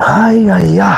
Ay, ay, ay.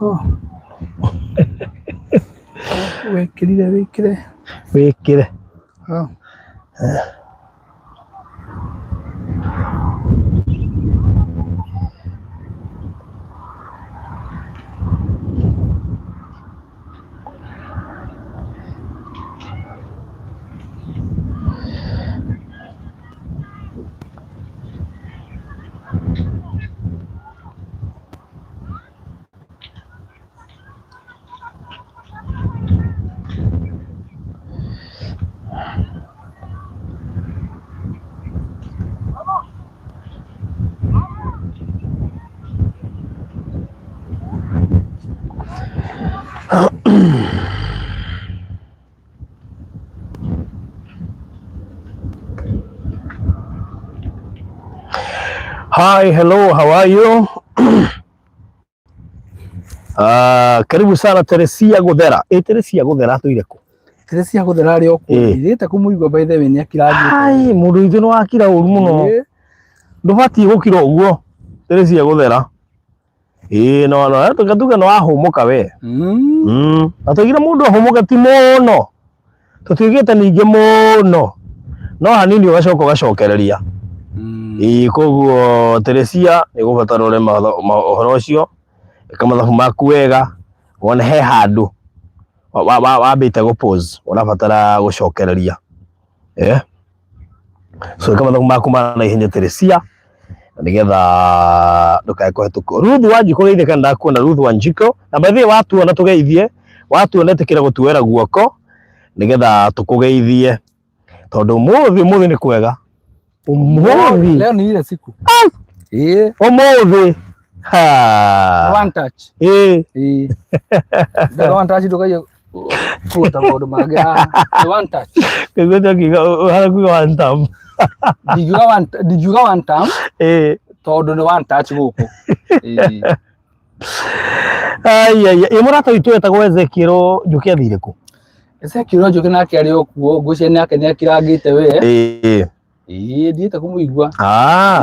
Oh. Wekirire. Wekire. Oh. Hi, hello, how are you? Karibu sana Teresia Guthera. Teresia Guthera tuire ku? Teresia Guthera ari oku irite kumuigwa by the way ni akirangite. Hai, mundu ithu no akira uru muno. Ndubati gukira uguo. Teresia Guthera. No, tukatuga no ahumuka we. Atugira mundu ahumuka ti muno. Tutugite ningi muno. No hanini ugacoka ugacokereria. Koguo Teresia ni gubatara ure mahoro ucio ikamathabu maku wega wona he handu wambite gu pause urabatara gucokereria so ikamathabu maku mana ihenya Teresia nigetha ndukae kuhetuka. Ruth Wanjiko geithika ndakuona Ruth Wanjiko na baadhi watuona tugeithie watuonete kira gutuera guoko nigetha tukugeithie tondu muthi ni kwega. Umuthi leo ni ile siku umuthi one touch ndio one touch ndio kuota bodo maga one touch kwetu kiga harakuga one time dijuga one time tondu ni one touch guku ai imurata itu etagwo Ezekiro Njuki athire ku? Ezekiro Njuki nake ari okuo ngucene yake ni akirangite we ndiite kumuigwa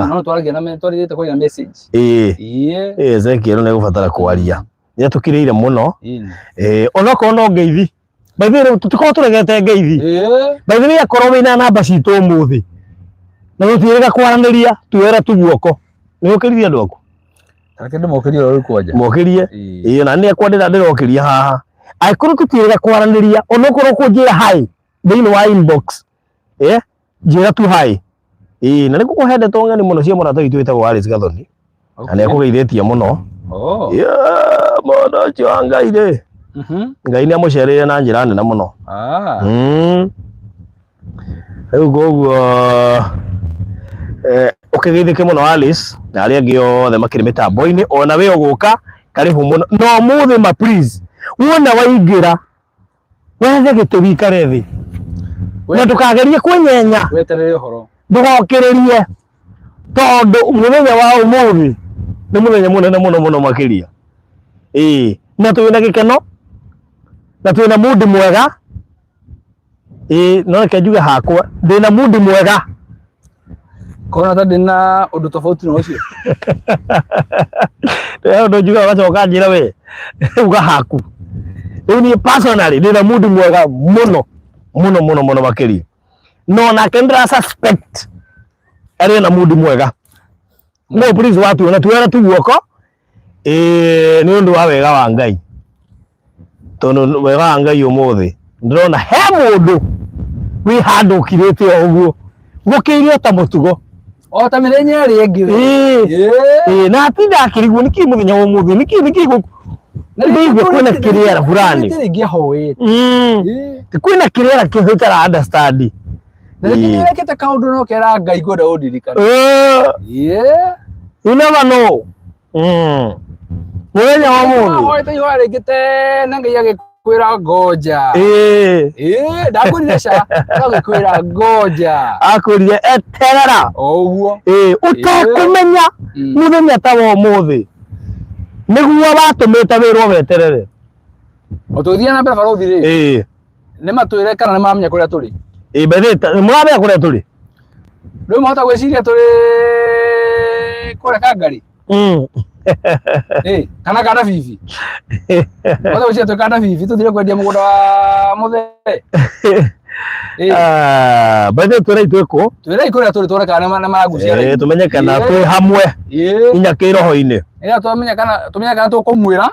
no twaragia na twarite kwa message Ezekiro ni gubatara kwaria ni tukiriire muno onako no ngeithi baithire tutiko turegete ngeithi baithire akorwo wina namba citu umuthi na tutirega kwaraniria tuwera tuguoko ni ukirithia andu aku tareke ndomokirie ro kwanja mokirie na ni akwandira ndirokiria haha aikorwo tutirega kwaraniria onokorwo kunjira hai thini wa inbox njira tu hai na ni kukuhende tongani muno cia murata witu witagwo Alice Gathoni na ni akugeithĩtie muno mũndũ ũcio wa Ngai rĩ Ngai nĩ amucereire na njĩra nene muno rĩu koguo ũkĩgeithĩke muno Alice na arĩa angĩ othe makĩrĩ mĩtambo-inĩ ona we ũgũka karibu muno no mũthĩ ma please wona waingĩra wethe gĩtĩ wikare thĩ na ndũkagerie kwĩnyenya weterere ũhoro ndũgokĩrĩrie tondu muthenya wa umuthi ni muthenya munene muno muno makiria na twina gikeno na twina mood mwega no reke njuge hakwa ndina mood mwega kona ta ndina undu tofauti na ucio undu njuga gacoka njira we uga haku ni personally ndina mood mwega muno makiri no na kendra suspect ari na mood mwega no please watu na tuera tu guoko ni undu wa wega wa Ngai tondu wega wa Ngai umuthi ndirona he mundu wi handu kirite uguo gukirio ta mutugo o ta mirenya ri engi na atinda akirigwo niki muthenya wa umuthi niki ndio kuna kiriera fulani ngi howe kwina kiriera kihutara understand niki rekete kaundu no kera Ngai goda udirikana you never know muthenya wa umuthi hoete yore gite na Ngai agikwira ngoja ndakwiriresha agikwira ngoja akwirire eterera oguo utakumenya muthenya ta wa umuthi niguo batumite wirwo weterere otuthia na mbere barothi ri ni matwire kana ni mamenya kuria turi bethita muramenya kuria turi riu mahota gwiciria turi kuria Kangari kana kana bibi wala ucia to kana bibi tuthire kwendia mugunda wa muthe bethe twira itweko twira ikuria turi twora kana na magucia tumenye kana twi hamwe inya kiroho-ini tumenya kana tukumwira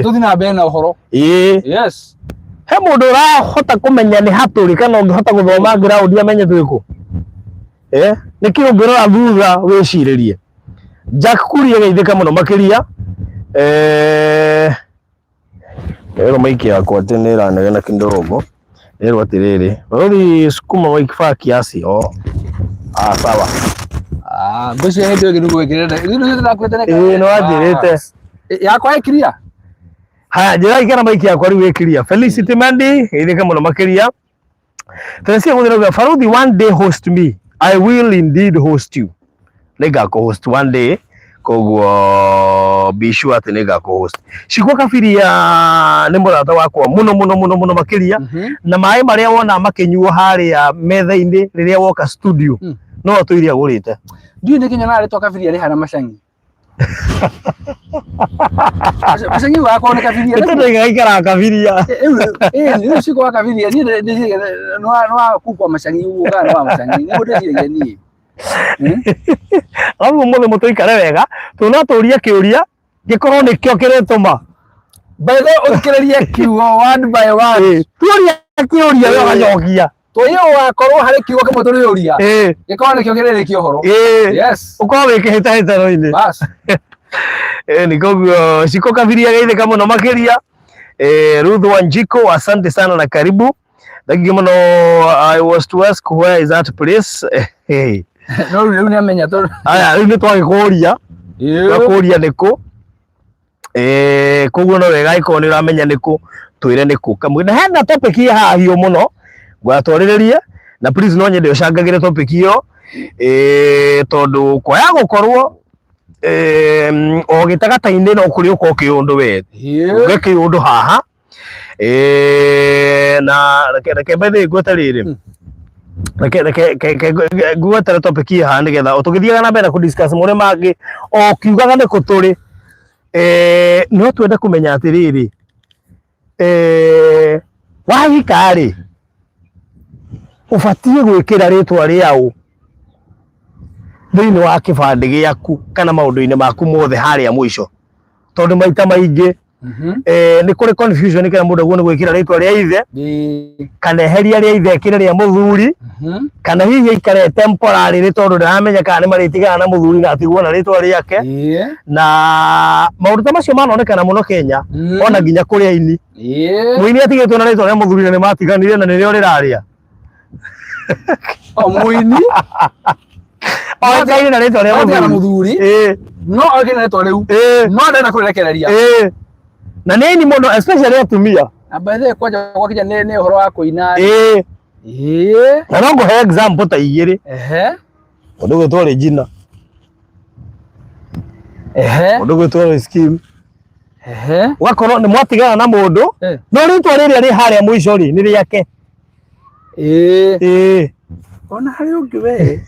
tuthi na mbere na uhoro yes he mundu urahota kumenya ni haturi kana ungihota guthoma ground amenye twiko niki ungirora thutha wiciririe Jack Kuria geithika muno makiria ero maiki yakwa tene iranegena kindogo ero atiriri rori sukuma waikifaa kiasi sawa ngoci hendo ngi ngwikirira ndio ndakwete no athirite yakwa ikiria haya njira ikana maiki yakwa riu ikiria Felicity Mandi geithika muno makiria Teresia guthira Faruthi one day host me I will indeed host you nega ko host one day koguo be sure ati nega ko host shikwa kafiria ni murata wakwa muno makiria na mai maria wona makinyuo haria metha-ini riria woka studio no tuiria gurite ndio ni kinya nari to kafiria ri hana macangi macangi wakwa ni kafiria ndio ngaikara kafiria ni shikwa kafiria ni no kukwa macangi uga no macangi ni mudeciria ni amu muthe mutuikare wega tunaturia kiuria gikorwo nikio kiretuma bethe uthikiririe kiugo word by word turia kiuria we gajokia tuyo wakorwo hari kiugo kimwe turiuria gikorwo nikio kirerikio horo yes ukorwo wikihita hitaro-ini bas ni koguo Shiko kafiria geithika muno makiria Ruth Wanjiko asante sana na karibu thank you muno I was to ask where is that place no riu ni amenya to aya riu ni twagikuria kuria niku koguo no wega iko ni uramenya niku twire niku kamwe na hena topic ya hahio muno gwatwariririe na please no nyende ucangagire topic iyo tondu kwaya gukorwo ogitagata-ini no kuri uko kiundu we ngeke undu haha na reke bethe gweta riri gweta topic ya haha nigetha utugithiaga na mbere ku discuss muri mangi o kiugaga ni kuturi no twende kumenya atiriri wahikari ubatie gwikira ritwa riau thiini wa kibandi giaku kana maundu-ini maku mothe haria mwisho tondu maita maingi ni kuri confusion kana mundu guo ni gwikira ritwa ria ithe kana eheria ria ithe kire ria muthuri kana hihi ikare temporary ri tondu ndaramenya kana ni maritigana na muthuri na atigwo na ritwa riake na maundu ta macio manonekana muno Kenya ona nginya kuri aini muini atigitwo na ritwa ria muthuri na ni matiganire na ni rio riraria muini Oke na ritwa ria muthuri no oke na ritwa riu no ndenda kurekereria na nini muno especially atumia abethe kwaja kwa kija ni uhoro wa kuina na no nguhe example ta igiri undu gwitwo Regina undu gwitwo Scheme Wakorwo nĩ mwatigana na mũndũ no rĩtwa rĩrĩa rĩ harĩa mũico rĩ nĩ rĩake. Ona harĩ ũngĩ we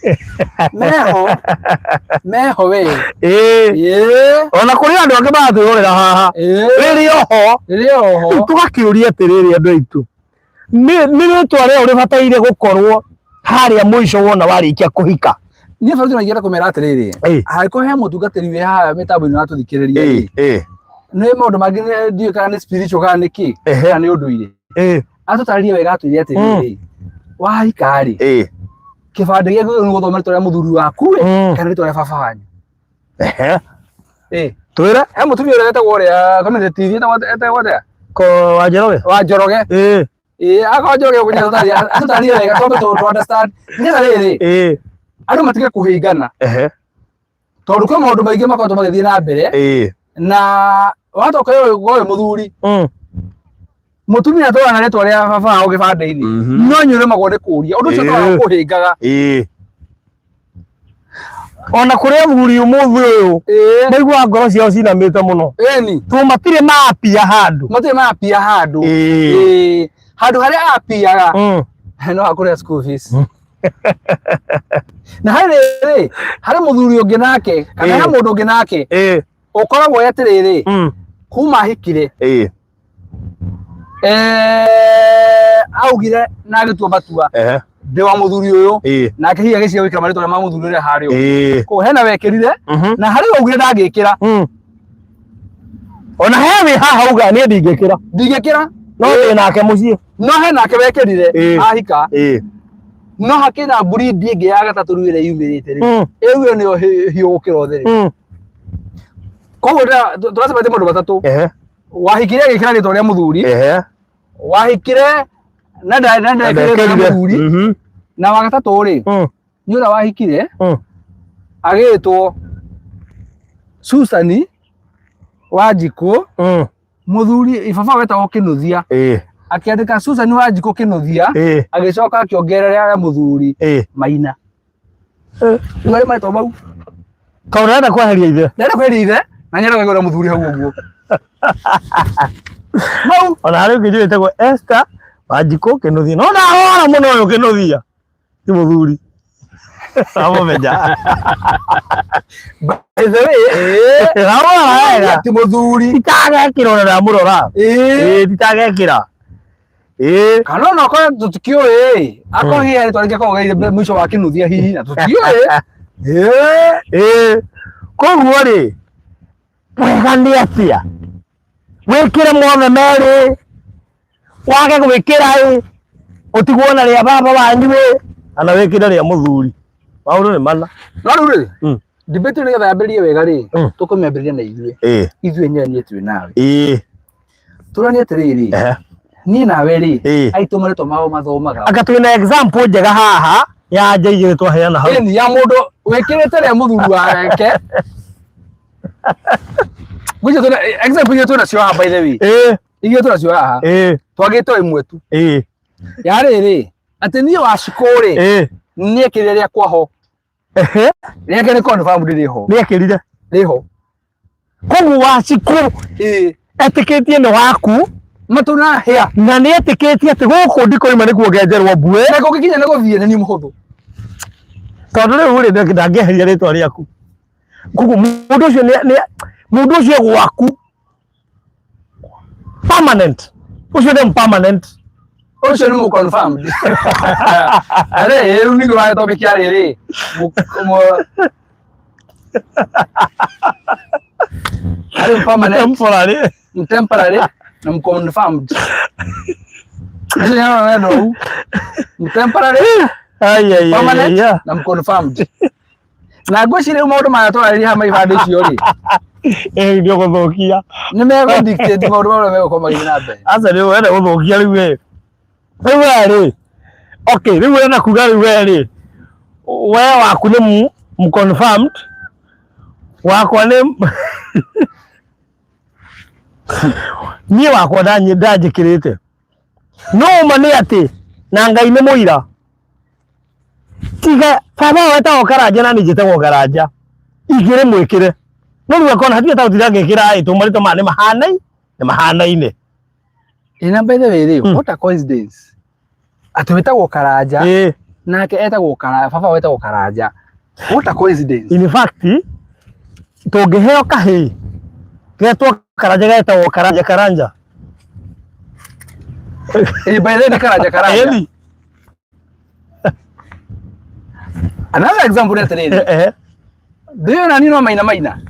meho we ona kũrĩ andũ angĩ maratwĩrorera haha rĩrĩ oho tũgakĩũria atĩrĩrĩ andũ aitũ nĩ rĩtwa rĩo rĩbataire gũkorwo harĩa mũico wona warĩkia kũhika. Niĩ bado tunaigera kũmera atĩrĩrĩ harĩko he mũtungatĩri wĩ haha mĩtambo-inĩ natũthikĩrĩria nĩ maũndũ mangĩ ndiũĩ kana nĩ spiritual kana nĩ kĩ kana nĩ ũndũire atũtarĩrie wega atwĩre atĩrĩrĩ wahika rĩ kĩbandĩ gĩaku nĩ gũthoma rĩtwa rĩa mũthuri waku kana rĩtwa rĩa baba wanyu. Twĩre he mũtumia ũrĩa wetagwo ũrĩa kamene TV etagwo atĩa Wanjoroge akorwo Njoroge ũguo atũtarĩrie wega tondũ understand nĩgetha rĩrĩ andũ matige kũhĩngana tondũ kwĩ maũndũ maingĩ makoretwo magĩthiĩ na mbere na watoka ũyũ mũthuri mũtumia twana na rĩtwa rĩa baba wao gĩbandĩ-inĩ no nyũrĩmagwo nĩ kũũria ũndũ ũcio no kũhĩngaga. Ona kũrĩ mũthuri ũmũthĩ ũyũ ndaigua ngoro ciao cinamĩte mũno tondũ matirĩ maapia handũ handũ harĩa apiaga no hakũrĩa school fees na harĩ mũthuri ũngĩ nake kana he mũndũ ũngĩ nake ũkoragwo atĩrĩrĩ kuma ahikire augire na agĩtua matua ndĩ wa mũthuri ũyũ nake hihi agĩciria gwĩkĩra marĩtwa ma mũthuri ũrĩa harĩ ũguo koguo hena wekĩrire na harĩ augire ndangĩkĩra ona he wĩ haha auga niĩ ndingĩkĩra no ndĩ nake mũciĩ no he nake wekĩrire ahika no hakĩna breed ĩngĩ ya gatatũ rĩu ĩrĩa yumĩrĩte rĩ ĩyo nĩyo hiũ gũkĩra othe rĩ koguo tũracemete maũndũ matatũ wahikire agĩkĩra rĩtwa rĩa mũthuri wahikire na ndekĩrĩte rĩtwa rĩa mũthuri na wagatatũ rĩ nĩ ũrĩa wahikire agĩtwo Susan Wanjikũ mũthuri baba wetagwo Kĩnuthia akĩandĩka Susan Wanjikũ Kĩnuthia agĩcoka akĩongerera mũthuri Maina rĩu arĩ marĩtwa mau kaũndũ ndenda kweheria ithe na nyenda kũgũra mũthuri hau ũguo mau ona harĩ ũngĩ njũĩ wĩtagwo Esther Wanjikũ Kĩnuthia no ndahora mũno ũyũ Kĩnuthia ti mũthuri amũmenya ti mũthuri titagekĩra ona ndamũrora titagekĩra kana no korwo tũtikĩũĩ akorwo hihi rĩtwa rĩngĩ akorwo gereire mũico wa Kĩnuthia hihi na tũtikĩũĩ koguo rĩ wega nĩ atĩa wĩkĩre mothe merĩ wage gwĩkĩra ũtigwo na rĩa baba wanyu kana wĩkĩre rĩa mũthuri maũndũ nĩ mana no rĩu rĩ debate nĩgetha yambĩrĩrie wega rĩ tũkũmĩambĩrĩria na ithuĩ nyene twĩ nawe tũranie atĩrĩrĩ niĩ nawe rĩ aitũ marĩtwa mao mathomaga anga twĩna example njega haha ya njĩigĩrĩ twaheana hau ya mũndũ wĩkĩrĩte rĩa mũthuri wake gũcio twĩna example iria twĩnacio haha by the way iria twĩnacio haha twagĩte ĩmwe tu ya rĩrĩ atĩ niĩ Wanjikũ rĩ niĩ kĩrĩa rĩa kwaho rĩake nĩ confirmed rĩho nĩekĩrire rĩho koguo Wanjikũ etĩkĩtie nĩ waku matuna hĩa na nĩ etĩkĩtie atĩ gũkũ ndikoima nĩguo ngenjerwo mbuĩ na gũgĩkinya nĩ gũthiĩ nĩ niĩ mũhũthũ tondũ rĩu rĩ ndangĩeheria rĩtwa rĩaku koguo mũndũ ũcio gwaku permanent ũcio nĩ permanent ũcio nĩ mũ confirmed rĩu nĩguo wa topic ya rĩrĩ arĩ permanent temporary na mũ confirmed no temporary permanent na mũ confirmed na ngwĩciria maũndũ maya twarĩrĩria haha maibandĩ icio rĩ ndio gũthũkia nĩ megũ dictate maũndũ marĩa megũkorwo magĩthiĩ na mbere aca rĩu wenda gũthũkia rĩu rĩu okay rĩu wenda kuga rĩu rĩ we waku nĩ mũ confirmed wakwa nĩ niĩ wakwa ndanjĩkĩrĩte no ma nĩ atĩ na Ngai nĩ mũira tiga baba wetagwo Karanja na niĩ njĩtagwo Karanja igĩrĩ mwĩkĩre no rĩu akona hatia ta ũtira ngĩkĩra tũmarĩtũ ma nĩ mahanaine. Ina by the way, what a coincidence. Ati wetagwo Karanja. Nake etagwo Karanja, baba wetagwo Karanja. What a coincidence. In fact, tũngĩheo kahĩĩ getwo Karanja getagwo Karanja. By the way, Karanja. Another example that today. Do you know Maina?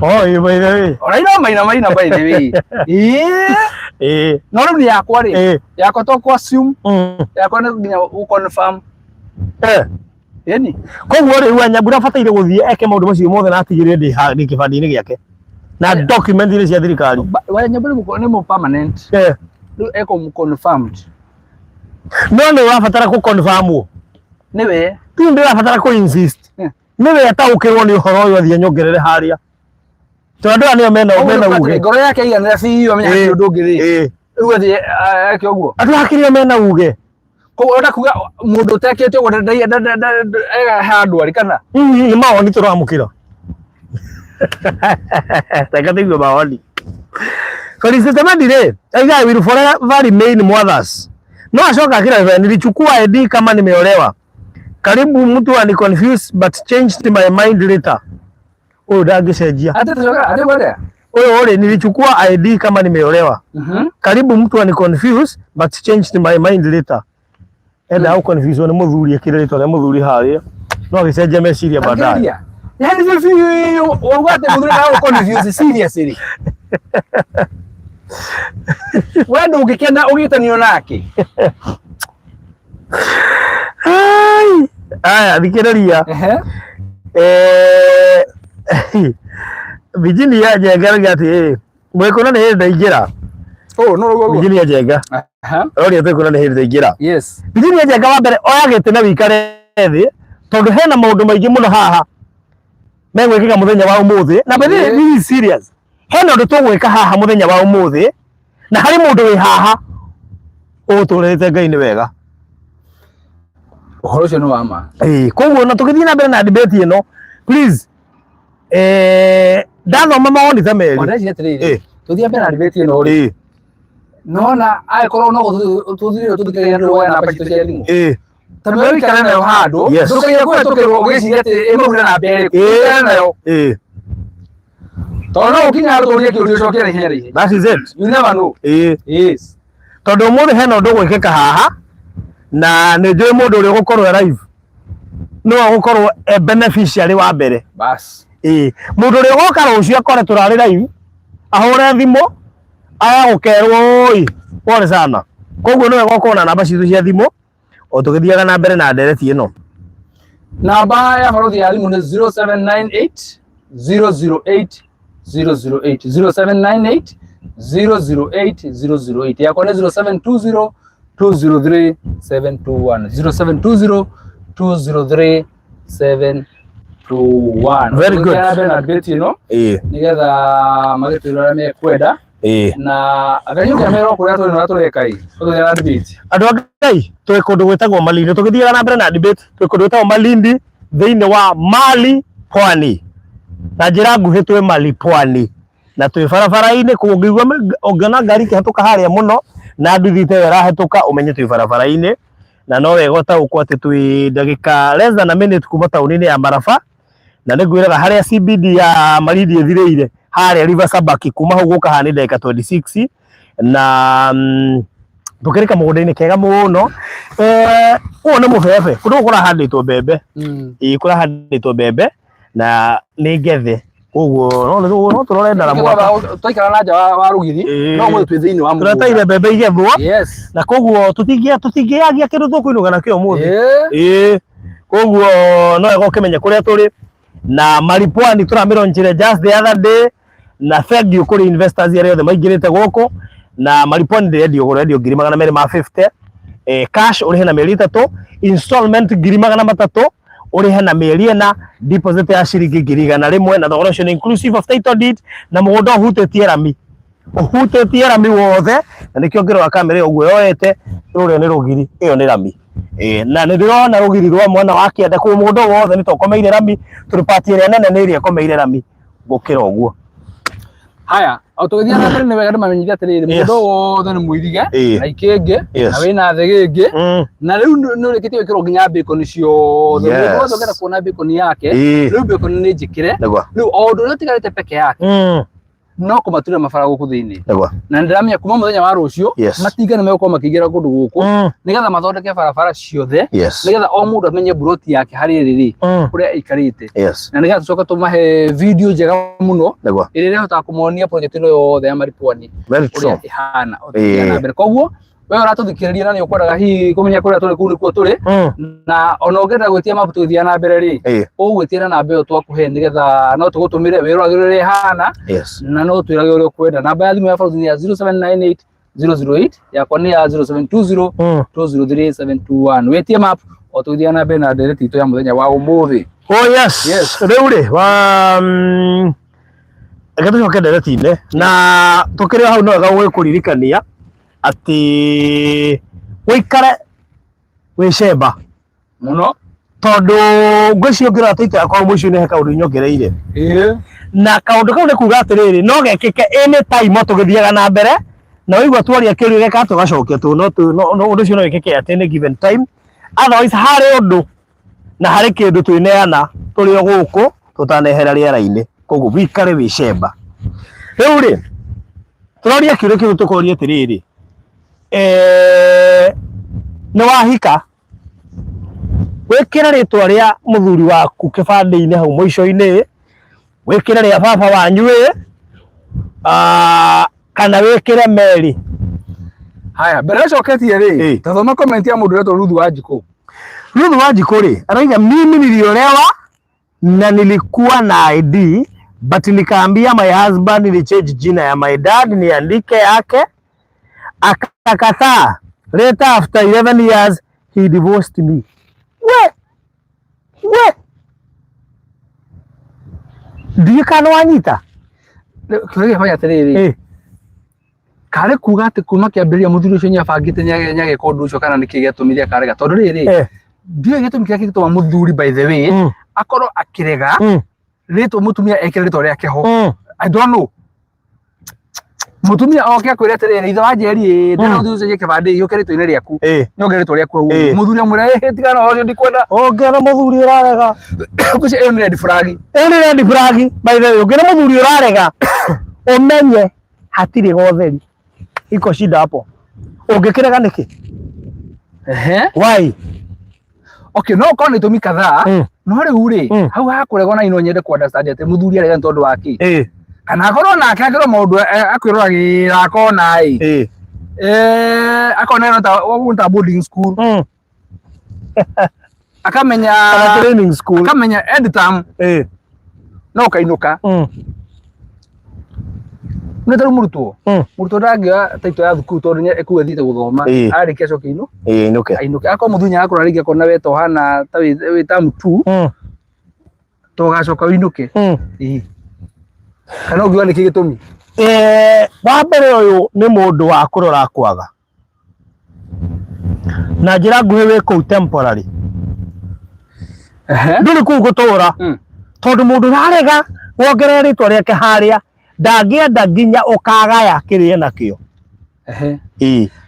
Oh, you by the way. Alright, Maina by the way. No ni yakwa ri. Yakwa to ko assume. Yakwa no nginya u confirm. Yeni. Koguo ri wa Nyambura bataire guthie eke maundu macio mothe na atigire ndi kibandi-ini giake. Na document ile cia thirikari. Wa Nyambura ni mo permanent. Eko mu confirmed. No ni wabatara ku confirm wo. Niwe. Tu ndi wabatara ku insist. Niwe ataukirwo ni uhoro uyu athie nyongerere haria. Tondu anio mena uge. Ngoro yake iganira CEO amenya ati undu ngiri. Ugu athie eke uguo. Atu hakiria mena uge. Ko ora kuga mundu utekete gudai handu ari kana. Ni mawoni turamukira. Takatigo mawoni. Kalisema aiga will forever remain mothers. No ashoka kila nilichukua ID kama nimeolewa. Karibu mtu ani confused but changed my mind later. Dagisejia. Ate bwana. Ole nilichukua ID kama nimeolewa. Karibu mtu ani confused but changed my mind later. Enda au confused ni muthuri ekirito na muthuri haria. No agicenjia meciria baadaye. Yani vipi wawate muthuri na confused seriously. Wewe ungekenda ugitanio nake. Aya thikiriria. Virginia Njenga ati mwekona ni hindi ingira. Oh no go. Virginia Njenga. Ori twekona ni hindi ingira. Yes. Virginia Njenga wa mbere oyagite na wikare thi tondu hena maundu maingi muno haha. Megwikika muthenya wa umuthi na bethe ni serious. Hena undu tugwika haha muthenya wa umuthi na hari mundu wi haha uturete Ngai ni wega. Uhoro cio no wama. Koguo na tukithii na mbere na debate ino please ndathoma mawoni ta meri. Ondaci atiriri. Tuthii mbere na debate ino ri. Nona aikorwo no tuthii tuthikiriria ndu wa na pachito cia thimu. Tondu wewe ikara nayo handu tukaira kwa tukirwo ugiciria ati imahura na mbere ikara nayo. Tondu ukinya handu turie kiurio cokera hinya ri. That is it. You never know. Yes. Tondu muthe hena undu gwikika haha na ni njui mundu uri gukorwo live no gukorwo beneficiary wa mbere bas mundu uri goka rucio akore turari live ahure thimu aya gukerwo oi pole sana koguo no goka na namba citu cia thimu o tugithiaga na mbere na ndereti ino namba ya borothi ya thimu ni 0798 008 008 0798 008 008 yakwa ni 0720 203 721 0720 203 721. Very good. Na debate ino nigetha magitwira me kwenda na aganyuka mero kuria tuli na tureka i tuthia na debate andu agai twi kundu gwetagwo Malindi tugithiaga na mbere na debate twi kundu gwetagwo Malindi thiini wa Mali Pwani na njira nguhi twi Mali Pwani na twi barabara-ini kungigwa ongana ngari kihatuka haria muno na nduthite wera hatuka umenye twi barabara-ini na no wega taukwo ati twi ndagika less than a minute kuma tauni-ini ya Maraba na niguiraga haria CBD ya Malindi ithirire haria River Sabaki kuma hau guka hani ndagika 26 na tukirika mugunda-ini kega muno uone mubebe kundu kurahanditwo mbembe kurahanditwo mbembe na ni ngethe koguo no turorenda na mwaka twaikara na nja wa rugiri no mwe twi thiini wa mugunda turataire mbembe igethwo na koguo tutingiagia kindu tukuinuga nakio muthi koguo no ego kimenya kuria turi na Mali Pwani turamironjire just the other day na thank you kuri investors aria othe maingirite guku na Mali Pwani ndio radio 250 cash uri hena mieri 3 installment 300 uri hena mieri ena deposit ya ciringi 100 na thogora ucio inclusive of title deed na mugunda uhutetie rami wothe na nikio ngirwa kamera uguo yoete rurio ni rugiri iyo ni rami na ni ndirona rugiri rwa mwana wa kianda ku mugunda wothe ni tokomeire rami turipatie ria nene ni ria komeire rami gukira uguo. Haya, autogethia na mbere ni wega ndamenyithia atiriri mundu wothe ni muirige na ikenge na wina thegenge na riu nurikitie wikirwo nginya bacon ciothe mundu wothe ngera kuona bacon yake riu bacon ni njikire riu o ndu tigarite peke yake no kumatura mabara guku thiini na ndiramenya kuma muthenya wa rucio matingane megukoma makigira kundu guku nigetha mathondeke barabara ciothe nigetha o mundu amenye buroti yake hari riri kuria ikarite na nigetha tucoka tumahe video njega muno iria hota kumuonia project ino yothe ya Maripwani uria ihana na mbere koguo we uratuthikiriria na ni ukwendaga hihi kumenya kuria turi kuu nikuo turi na ona ungenda gwitia mabutu thia na mbere ri ugwitia na mbere twakuhe nigetha no tugutumire wiragirire ihana na no twirage uria ukwenda namba ya thimu ya bauti ya 0798 008 yakwa ni ya 0720 203721 wetie map o tuthia na mbere na ndereti itu ya muthenya wa umuthi. Yes riu ri wa agatucoke ndereti-ini na tukiri hau no ga gwikuririkania ati wikare wicemba muno tondu ngwicio ngira taita yakwa muico ni he kaundu nyongereire na kaundu kau ni kuga atiriri no gekike anytime tugithiaga na mbere na wigua twaria kiru geka tugacokia tu no undu cio no wikike at any given time otherwise hari undu na hari kindu twineana turi o guku tutanehera riera-ini koguo wikare wicemba. Riu ri turoria kiru kiu tukoria atiriri ni wahika wikira ritwa ria muthuri waku kibande-ini hau muico-ini wikira ria baba wanyu kana wikire Meri. Haya mbere coketie ri tathoma comment ya mundu retwo Ruthu Wanjiku. Ruthu Wanjiku ri anaiga mimi niliolewa na nilikuwa na ID but nikaambia my husband ni change jina ya my dad niandike yake akakataa. Later after 11 years he divorced me. We ndiye kana wanyita kirege fanya atiriri kare kuga ati kuma kiambiria muthuri ucio nyabangite nyage kondu ucio kana nikigetumithia karega tondu riri ndiye getumithia kitwa muthuri by the way akoro akirega ritwa mutumia ekire ritwa riake ho I don't know mutumia oke akwire atiriri ithe wa njeri ndana uthu ucio kibande iyo kire ritwa riaku nyongere ritwa riaku muthuri amure tigana ucio ndikwenda ongera muthuri urarega kuci eyo ni red flag by the way ongera muthuri urarega umenye hatiri gotheri iko shida hapo ungikirega niki why okay no kona itumi kadhaa no riu ri hau hakuregwo na ino nyende ku understand ati muthuri arega ntondu waki kana akorwo nake akirwo maundu akwiruragira akona akona no ta wonta boarding school akamenya training school akamenya editam no kainuka netaru murutwo ndangia taito ya thukuru tondu nye ekuwe thite guthoma ari kesho kinu inuke akwa muthunya akora rigi akona weto hana ta wi tam 2 togacoka winuke kana ugiwa niki gitumi wa mbere uyu ni mundu wa kurora kwaga na njira nguhi wi kuu temporary nduri kuu gutura tondu mundu rarega wongerera ritwa riake haria ndagienda nginya ukagaya kirie nakio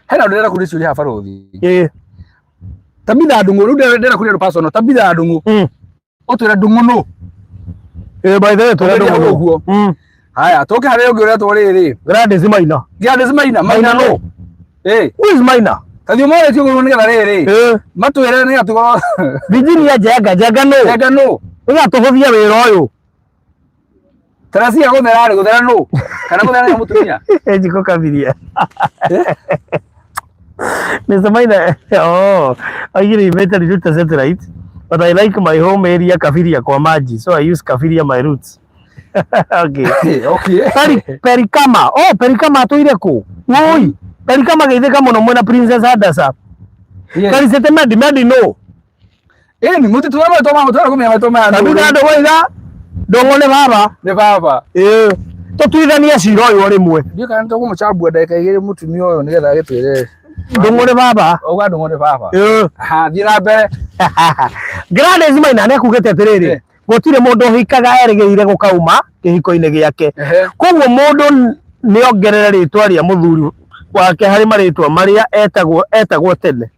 hena ndera kuri ciuri ha baruthi tabitha ndungu ru ndera kuri personal tabitha ndungu otwira ndungu no by the way twira ndungu haya toke hare ungi uria twariri Gladys Maina Maina no who is Maina kathio mole tio nguru nigetha riri matwire ni atugo Virginia Jenga no uga tuhuthia wira uyu Tarasia guthera no kana guthera ya mutumia ejiko kabiria Mr. Maina I invented root satellite but I like my home area Kafiria kwa maji so I use Kafiria my roots. Okay. Perikama Perikama tuire ku woi Perikama geitheka muno mwena Princess Hadasa karisete medi no ni muti tuwa toma mutara kumya matoma ndunda ndo waiga ndongone baba to tuithania ciro uyu rimwe ndio kana to kumuchabua ndeka igire mutumia uyu nigetha agitwire ndongone baba uga ndongone baba thira mbere Gladys Maina ne kugete atiriri gutire mundu hikaga erigeire gukauma kihiko-ini giake koguo mundu ni ongerera ritwa ria muthuri wake hari maritwa maria etagwo tene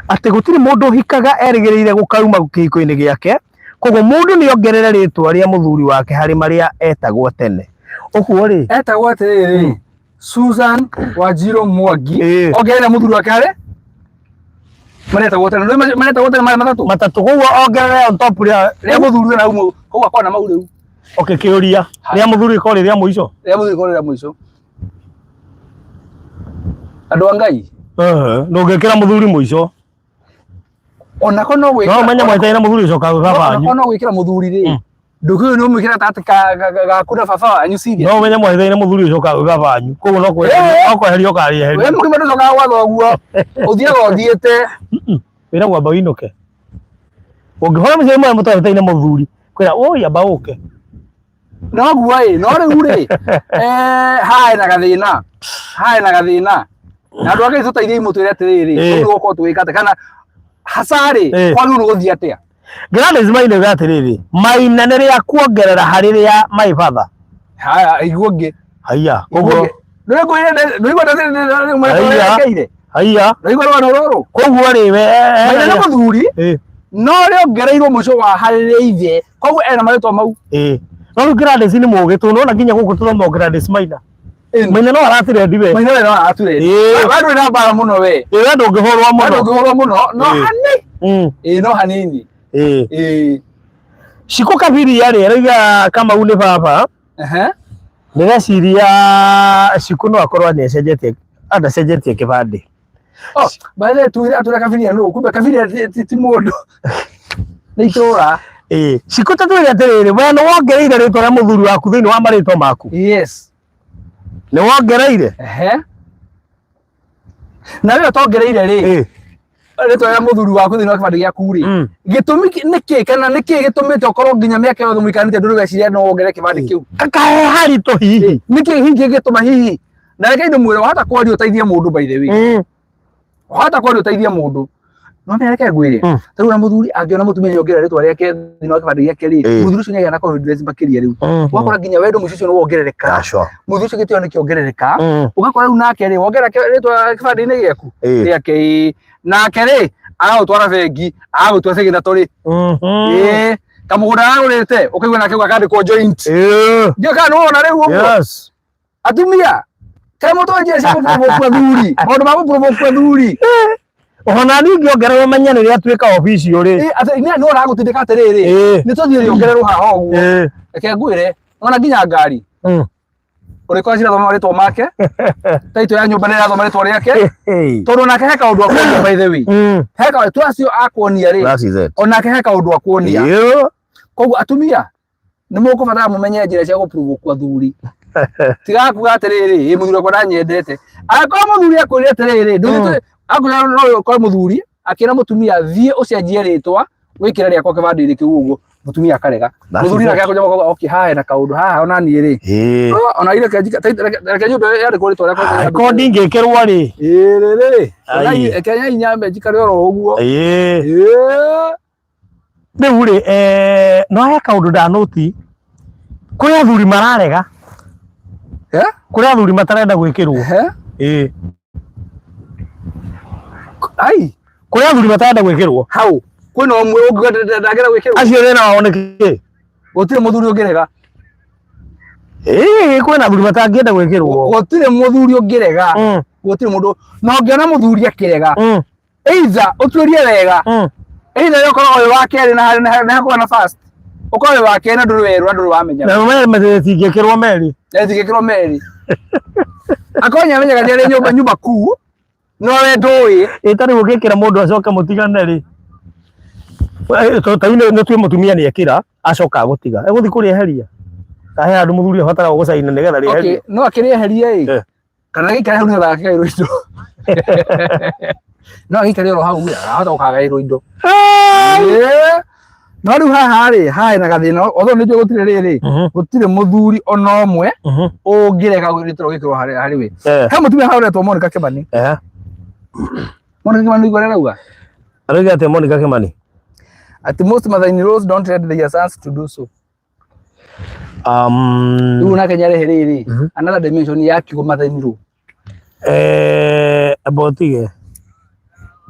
ati gutire mundu hikaga erigeire gukauma kihiko-ini giake koguo mundu ni ongerera ritwa ria muthuri wake hari maria etagwo tene uguo ri etagwo atiriri Susan Wanjiru Mwangi ongerera muthuri wake hari mareta wote matatu koguo ongerera on top ria muthuri na umu koguo akona mau riu okay kiuria ria muthuri ko ria muico ria muico andu angai ndungikira muthuri muico ona kono gwikira no menya mwetaina muthuri ucio kagaba ona kono gwikira muthuri ri ndugu no mwikira tati ga kuna baba wanyu siria no menya mwetaina muthuri ucio kagaba wanyu koguo no kweherio kari we mukima ndo ka watho guo uthiete wira gwa bainoke ungihora mzee mwe mutaina muthuri kwira oya bauke no guai no riu ri hai na gathina na andu ake tutaithia imutwire atiriri ndu goko twikate kana hasari kwa nuru guthia atia Gladys Maina gatiriri Maina ni ria kuongerera hari ria my father haya iguonge haya koguo ndugo ndugo haya ndugo roro koguo ri we Maina ni muthuri no ri ongereirwo muco wa hari ria ithe koguo ena maritwa mau no Gladys ni mugi tu no nginya guku tuthoma Gladys Maina Maina no aratire ndiwe Maina no aratire bado ina bara muno we ndungihorwa muno no hani no hanini Shiko kabiri yari raiga kama une baba ndĩreciria Shiko no akorwo ni cenjetie kibande baada tuira kabiri no kumbe kabiri ti mundu ni itura Shiko tatwire atiriri we no wongereire ritwa ria muthuri waku thiini wa maritwa maku yes ni wongereire na we tongereire ri ritwa ria muthuri waku thiini wa kibande giaku ri gitumi niki kana niki gitumite ukorwo nginya miaka yothe muikanite nduru weciria no wongere kibande kiu kakahe hari to hihi niki hingi gituma hihi na reke ndu mwire wahota kwari uteithie mundu by the way wahota kwari uteithie mundu no mereke ngwire tariu na muthuri angiona mutumia yongerera ritwa riake thiini wa kibande giake ri muthuri ucio nyaga na confidence makiria riu wakora nginya wendo mucio no wongerereka muthuri ucio gitio ni kiongerereka ugakora riu nake ri wongera ritwa kibande-ini giaku riake nake ri agutwara bengi agutwa segenda tori kamugunda agurite ukaigua nake gakandikwo joint ndio kana wona riu uguo atumia kama mutonje cia provoke thuri maundu ma provoke thuri ona ningi ongererwo menyane ria tuika ofisi uri ati ni no ragutindika atiriri ni tuthire ongererwo haha uguo reke ngwire ona nginya ngari uri kwa cira thoma ritwa make taito ya nyumba ni rathoma ritwa riake tondu nake heka undu akwonia by the way heka tu acio akwonia ri onake heka undu akwonia koguo atumia ni mukubatara mumenye njira cia guprovoke athuri tiga kuga atiriri muthuri akwa ndanyendete akwa muthuri akwire atiriri ndu akwa no kwa muthuri akira mutumia thie ucenjie ritwa wikira riakwa kibande-ini kiu uguo mutumia akarega muthuri nake akuja okay hae na kaundu haha ona ni ri ona ile reke nyumba yari kuri ritwa riakwa ko ndingikirwo ri riri Kenya inyambe njikare oro uguo riu ri no he kaundu ndanoti kuri athuri mararega kuri athuri matarenda gwikirwo ai kuri athuri matarenda gwikirwo hau kwina umwe ndagera gwikirwo acio rena oneke gutire muthuri ungirega kwina athuri matangienda gwikirwo gutire muthuri ungirega gutire mundu no ngiona muthuri akirega either uturie wega either yokorwo uyu wa keri na hakuwa na fast ukorwo wa keri na nduru weru nduru wamenya na mwe tingikirwo meri tingikirwo meri akonya menyaga ni ari nyumba kuu no we ndui itari gukikira mundu acoka mutigane ri taune no twi mutumia ni ekira acoka gutiga eguthi kurieheria kahe andu muthuri abatara gucaina nigetha rieheria okay no akirieheria kana gikare hau ngetha gakairwo indo no gikare ro hau ahota gukagairwo indo no riu haha ri hae na gathina otho ni jo gutire riri gutire muthuri ona omwe ungirega gwitiro gikirwo hari we he mutumia hau retwo Monica Kimani Monica Kimani igore rauga arauga ate Monica Kimani At most mother-in-laws don't let their sons to do so. Una kenyare heriri another dimension ya kigo mother-in-law. About it.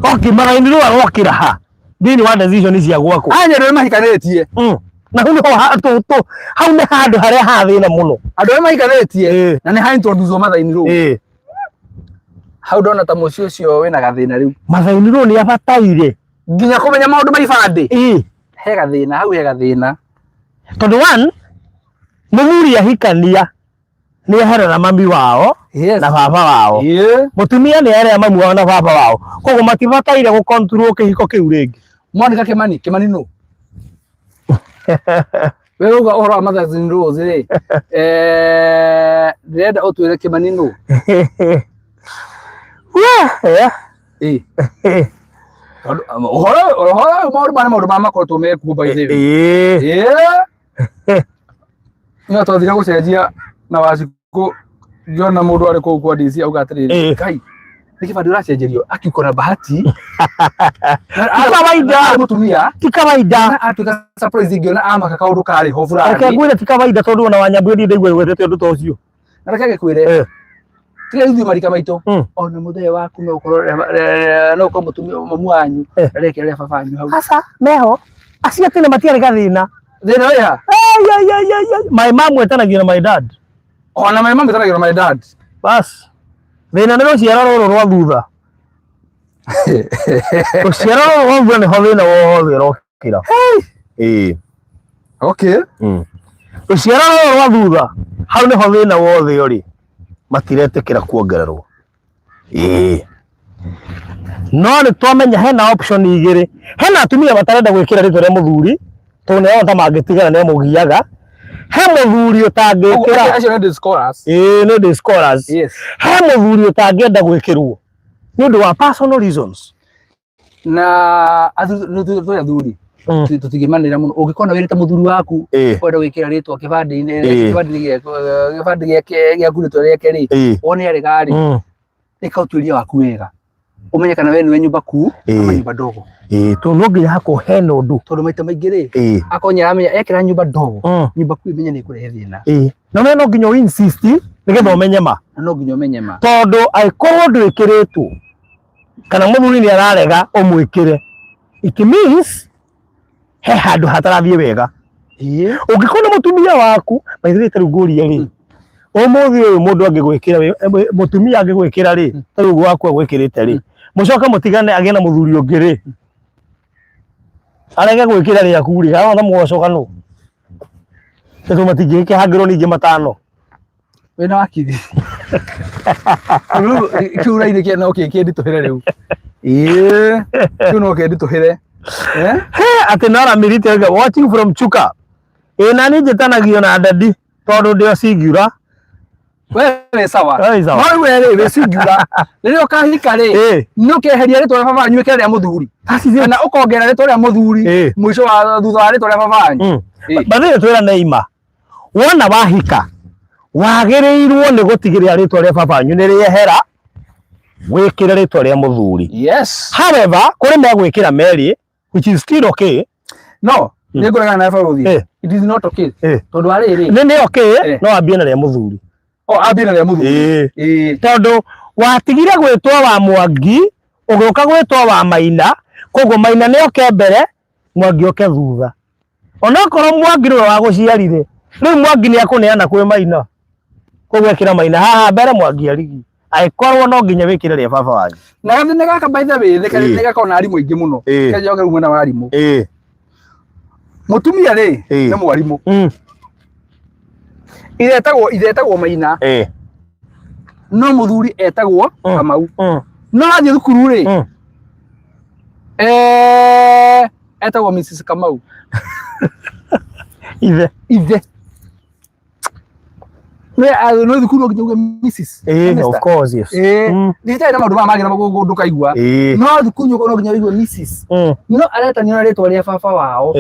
Okay, mother-in-law arokira ha. Thini wa decision ici ya gwako. Anya ndo mahikanetie. Na huno to hau ne handu haria hathina muno. Andu mahikanetie na ni ha introduce mother-in-law. Hau ndona ta mucio ucio wina gathina riu. Mother-in-law ni abataire nginya kumenya maundu maibande. He gathina hau he gathina. Tondu one muthuri ahikania ni aherera mami wao na baba wao. Mutumia ni aherera mami wao na baba wao. Koguo matibataire gu control kihiko kiu ringi. Monica Kimani no. Wewe uga ora mother-in-law zi reda otwire Kimani no. Uhoro maundu makoretwo mekuba ithiĩ. Nĩ twathire gũcenjia na Wanjikũ ngiona mũndũ arĩ kũu kwa DC auga atĩrĩrĩ, Ngai nĩ kĩbandĩ ũracenjerio akĩkora Bahati mũtumia ti kawaida atuĩka surprise ingĩona amaka kaũndũ karĩ ho fulani. Reke ngwĩre ti kawaida tondũ ona Wanyambu nĩ ndaigua gwetete ũndũ ta ũcio. Na reke ngĩkwĩre tiga ithuĩ marika maitũ ona mũthee waku no ũkorwo mũtumia mamu wanyu arekereria baba wanyu hau. Aca meho acio tene matiarĩ gathĩna. Thĩna wĩ ha? My mom wetanagio na my dad. Ona my mom wetanagio na my dad. Bas. Thĩna nĩ rũciaro rũrũ rwa thutha. Rũciaro rũrũ rwa thutha nĩho thĩna wothe ũrokĩra. Okay. Rũciaro rũrũ rwa thutha hau nĩho thĩna wothe ũrĩ. Matiretĩkĩra kuongererwo. No nĩ twamenya hena option igĩrĩ. Hena atumia matarenda gwĩkĩra rĩtwa rĩa mũthuri tondũ nĩo ta mangĩtigana nĩo mũgiaga. He mũthuri ũtangĩkĩra. Acio nĩ discourse. Nĩ discourse. He mũthuri ũtangĩenda gwĩkĩrwo nĩ ũndũ wa personal reasons. Na athuri tũtingĩmanĩra mũno ũngĩkorwo wĩrĩte mũthuri waku kwenda gwĩkĩra rĩtwa kĩbandĩ-inĩ gĩaku rĩtwa rĩake rĩ wone arega rĩ ĩka ũtuĩria waku wega ũmenye kana we nĩwe nyũmba kuu ama nyũmba ndogo. Tondũ no nginya hakorwo hena ũndũ tondũ maita maingĩ rĩ akorwo nĩaramenya ekĩra nyũmba ndogo nyũmba kuu ĩmenye nĩ ĩkũrehe thĩna. Na no nginya insist nĩgetha ũmenye ma. No nginya ũmenye ma. Tondũ angĩkorwo ndwĩkĩrĩtwo kana mũthuri nĩ ararega ũmwĩkĩre it means he handũ hatarathiĩ wega. Ũngĩkorwo nĩ mũtumia waku maithĩrĩ tarĩu ngũria rĩ ũmũthĩ ũyũ mũndũ angĩgwĩkĩra mũtumia angĩgwĩkĩra rĩ tarĩu gwaku agwĩkĩrĩte rĩ mũcoke mũtigane agĩe na mũthuri ũngĩ rĩ arege gwĩkĩra rĩaku rĩ arona mũgocoka nũ tondũ matingĩkĩhangĩrwo ningĩ matano. Wĩna wakiri kĩu raini kĩna kĩnditũhĩre rĩu. Kĩu no kĩnditũhĩre. Atĩ no aramirite watching from Chuka. Na niĩ njĩtanagio na Ndadi tondũ ndio cingiura. Wewe sawa. No wewe rĩ cingiura. Rĩrĩa ũkahika rĩ no keheria rĩtwa rĩa baba wanyu wĩkĩre rĩa mũthuri. Kana ũkongerera rĩtwa rĩa mũthuri mũico wa thutha wa rĩtwa rĩa baba wanyu. Bathĩ twĩra Neima wona wahika wagĩrĩirwo nĩ gũtigĩrĩra rĩtwa rĩa baba wanyu nĩ rĩehera gwĩkĩra rĩtwa rĩa mũthuri. Yes. However kũrĩ megwĩkĩra merĩ which is still okay. No nĩ ngũregana na baba ũthiĩ. It is not okay. Tondũ arĩrĩ nĩ okay no ambie na rĩa mũthuri. Ambie na rĩa mũthuri. Tondũ watigire gwĩtwo wa Mwangi ũgĩũka gwĩtwo wa Maina koguo Maina nĩ oke mbere Mwangi oke thutha. Onakorwo Mwangi nĩwe wa gũciarire rĩu Mwangi nĩ akũneana kwĩ Maina koguo ekĩra Maina haha mbere Mwangi arigi agĩkorwo no nginya wĩkĩre rĩa baba wanyu. Na gathĩna gaka by the way nĩ gakoragwo na arimũ aingĩ mũno. Kaja oke umwe na arimũ. Mũtumia rĩ nĩ mwarimũ. Ithetagwo Maina. No mũthuri etagwo Kamau. No athiĩ thukuru rĩ etagwo Mrs. Kamau. Ithe. No thukuru nginya uge Mrs. Of course yes. Ndĩrĩ na maũndũ magĩra ndũkaigua. No thukuru no nginya wĩigua Mrs. No aretania na rĩtwa rĩa baba wao.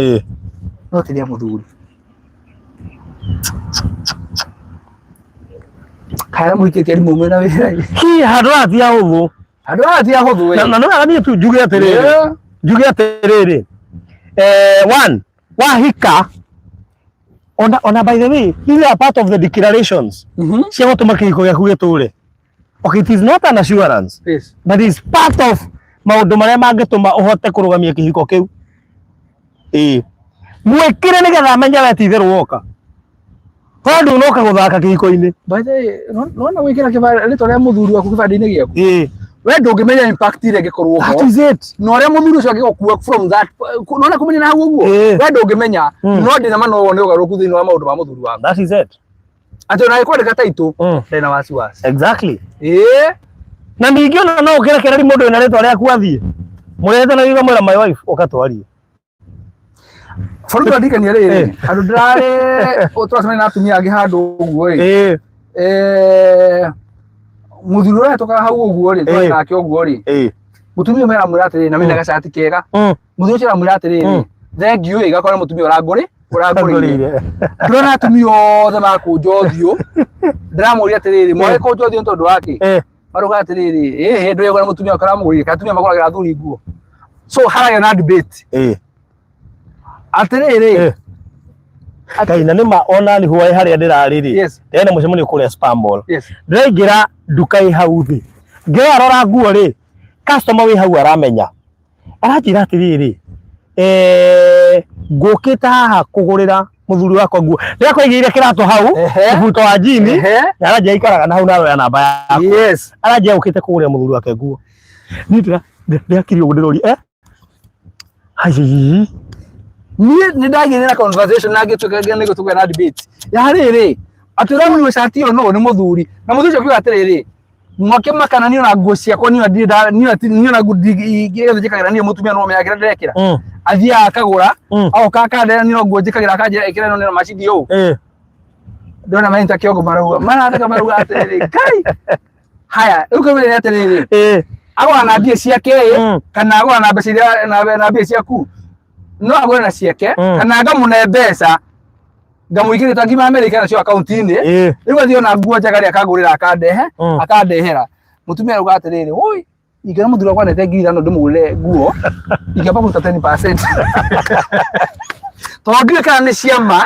No ti rĩa mũthuri. Kaya mũikĩtie arimũ mwe na wĩra. Handũ hatia hũthũ. Handũ hatia hũthũ we. Na no arani tu njuge atĩrĩrĩ. one wahika ona by the way these are part of the declarations cia gutuma kihiko giaku giture. Okay, it is not an assurance, yes, but it is part of maundu maria mangituma uhote kurugamia kihiko kiu. Mwikire nigetha amenye we ti theru woka tondu unoka guthaka kihiko-ini. By the way, no wikira kibanda rito ria muthuri waku kibanda-ini giaku we ndungimenya impact ile ngikorwo ho. That is it. No ria muthuri ucio agikukua from that nona kumenya na hau uguo we ndungimenya no ndina mano wone ugaruku thiini wa maundu ma muthuri waku. That is it. Ato na ikwandika taitu ndina wasiwasi. Exactly. Na ningi ona no ukirekereri mundu wina ritwa riaku athie murete na giga mwira my wife ukatwarie Foru ndikania riri andu ndirare utrasema na atumia angi handu uguo muthuri uria toka hau uguo ri twa nake uguo ri mutumia mera mwirate na mina gacati kega muthuri ucio mwirate riri thengiu igakora mutumia urangurire ndona atumia othe makunjothio ndiramuria atiriri mwae kunjothio tondu wake maruga atiriri ndu yegora mutumia akaramugurire katumia maguragira athuri nguo so haraga na debate atiriri kaina nima ona ni huai haria ndirariri ndene mucemanio kuria Spamball ndiraingira nduka i hau thi ngiarora nguo ri customer wi hau aramenya aranjira atiriri ngukita haha kugurira muthuri wakwa nguo ndirakwigire kirato hau buto wa jini aranjia ikaraga na hau nawe namba yaku aranjia ukite kugurira muthuri wake nguo ndirakiri uguo ndirori hayi ni ndagire na conversation na gitukaga ni gutuka na debate ya riri aturamu ni shati yo no ni muthuri na muthuri ucio kiuga atiriri mwake makana niyo na nguo ciakwa niyo na gigire thikagira niyo mutumia no meyagira ndirekira athia akagura au kaka ndera niyo nguo njikagira akanjira ikira no ni macidi yo ndona mainta kiogo maruga marataka maruga atiriri kai haya uko vile atiriri agora na mbia ciake kana agora na mbeca na mbia ciaku no agora na ciake kana ngamune mbeca ngamuigire tangima America nacio account-ini riu athio na nguo njagari akagurira akandehera mutumia aruga atiriri oi igera muthura kwa nete ngira no ndimugurire nguo igamba kuruta 10% tondu kana ni ciama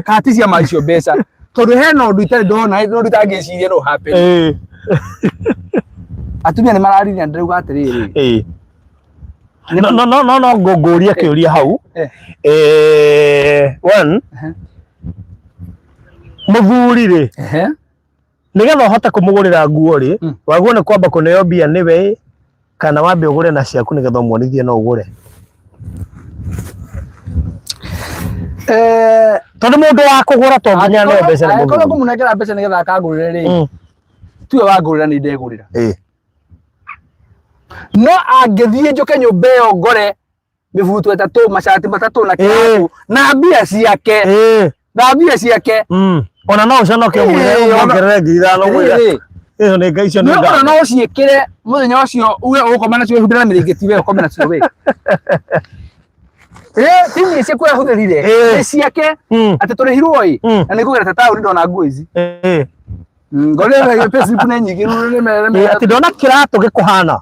kana ti ciama icio mbeca tondu hena undu itari ndona no nditangiciria no happen atumia ni marariria ndiruga atiriri no nguria kiuria hau one muthuri ri nigetha uhote kumugurira nguo ri waguo ni kwamba kuneo mbia niwe kana wambe ugure na ciaku nigetha umwonithie no ugure tondu mundu wa kugura to nginya ne mbeca ni muthuri ko munengera mbeca nigetha akagurire ri tuwe wagurira ni ndegurira no angithie njuke nyumba iyo ngore mibuto 3 macati 3 na kirabu na mbia ciake na mbia ciake ona no uconoke ongerere ngira no mwira iyo ni ngai cio no no ciikire muthenya ucio uwe ukoma nacio hudira miringiti we ukoma nacio we tini cia kwa huthirire ciake ati turihirwo i na nigugerete tauri ndona nguo ici ngorere Facebook na nyingi rure mere ati ndona kirato gikuhana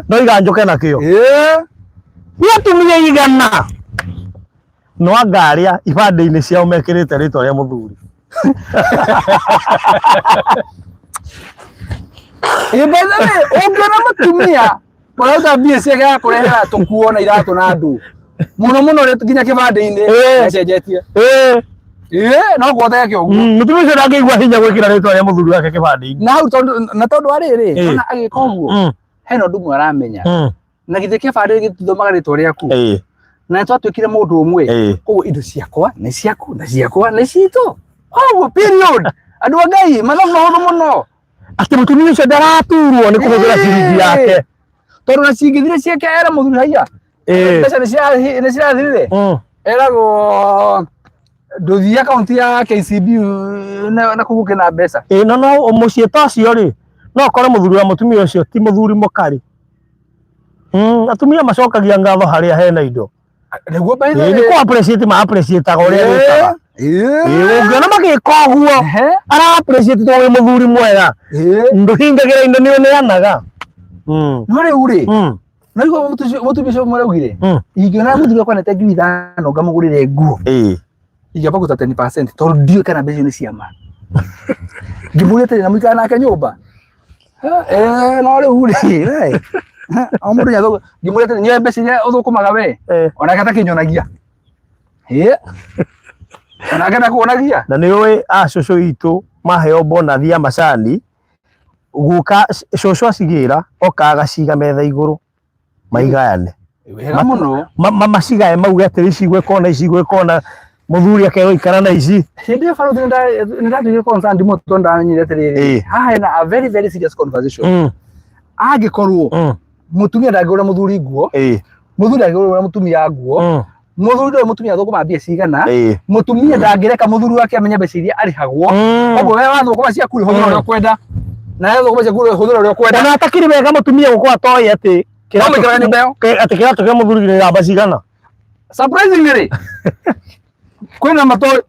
no iganjuke nakio ni tumie igana no angaria ibande-ini ciao mekirite ritwa ria muthuri ibadale ongera mutumia marauta mbia ciake ya kurehera tukuona iratu na andu muno ri nginya kibande-ini cenjetie no gwothe yake uguo mutumia ucio ndangĩigua hinya gwikira ritwa ria muthuri wake kibande-ini na tondu ariri ona agika uguo hena undu mwe aramenya na githe kibande gituthomaga ritwa riaku na twatwikire mundu umwe koguo indo ciakwa ni ciaku na ciakwa ni citu koguo period andu angai mathomo mahuthu muno ati mutumia ucio ndaraturwo ni kuhuthira ciringi yake tondu na cingithire ciake era muthuri haiya mbeca ni cirathirire eragwo nduthi account ya KCB na kuguke na mbeca no mucie ta cio ri no kore muthuri wa mutumia ucio ti muthuri mukari atumia macokagia ngatho haria hena indo niguo baitha ni ko appreciate ma appreciate ga uria wikaga ungiona magika uguo ara appreciate to wi muthuri mwega nduhingagira indo ni uneanaga no riu ri Na iko mutu bisho mara ugire. Ingiona mutu kwa nete ngiri 5 ngamugurire nguo. Ingapa guta 10% tondu ndio kana mbeca ni ciama. Ngimuria tena na muikana nake nyumba. No riu ri. Amundu nyathoko ngimuria tena nye mbeca iria uthukumaga we. Ona kata kinyonagia. Ona kata kuonagia. Na ni we cucu itu maheo bonus ya macani. Guka cucu acigira okaga ciga metha iguru. Maigayane. Wega muno. Macigae mauge atiri cigwe kona icigwe kona muthuri akero ikara na ici. Hindi faro nda ndio concern mo tonda nyire atiri. Haha na a very very serious conversation. Agikorwo mutumia ndagura muthuri nguo. Muthuri ndagura mutumia nguo. Muthuri ndo mutumia thukuma mbia cigana. Mutumia ndangireka muthuri wake amenye mbeca iria arihagwo. Koguo we wathukuma cia kuri huthura ria kwenda. Na we thukuma cia kuri huthura ria kwenda. Na atakiri wega mutumia gukwa toi ati kirato kia muthuri ni namba cigana. Surprisingly kwina matoi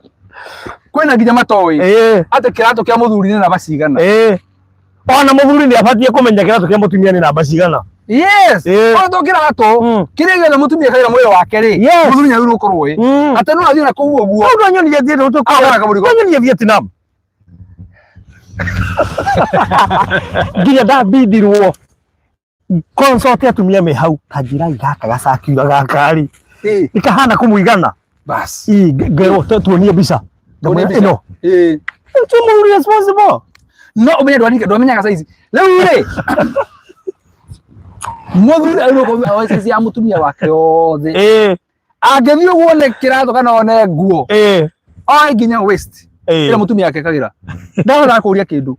kwina nginya matoi ati kirato kia muthuri ni namba cigana. Ona muthuri ni abatie kumenya kirato kia mutumia ni namba cigana. Yes. Ona to kirato kirege na mutumia kaira mwira wake ri muthuri ni aru ukorwo wi ati no athie na kuu oguo. Ndo nyoni ye thie to kwa nyoni ye Vietnam. Nginya ndabindirwo consult atumia me hau kanjira gaka gacakira gakari ikahana kumuigana bas ngero tuonie mbica ino tumu responsible no umenya ndwamenya ga size riu ri muthuri aruko awasizi ya mutumia wake othe angethi uguo kirato kana one nguo ai nginya waste ira mutumia yake kagira ndahora kuria kindu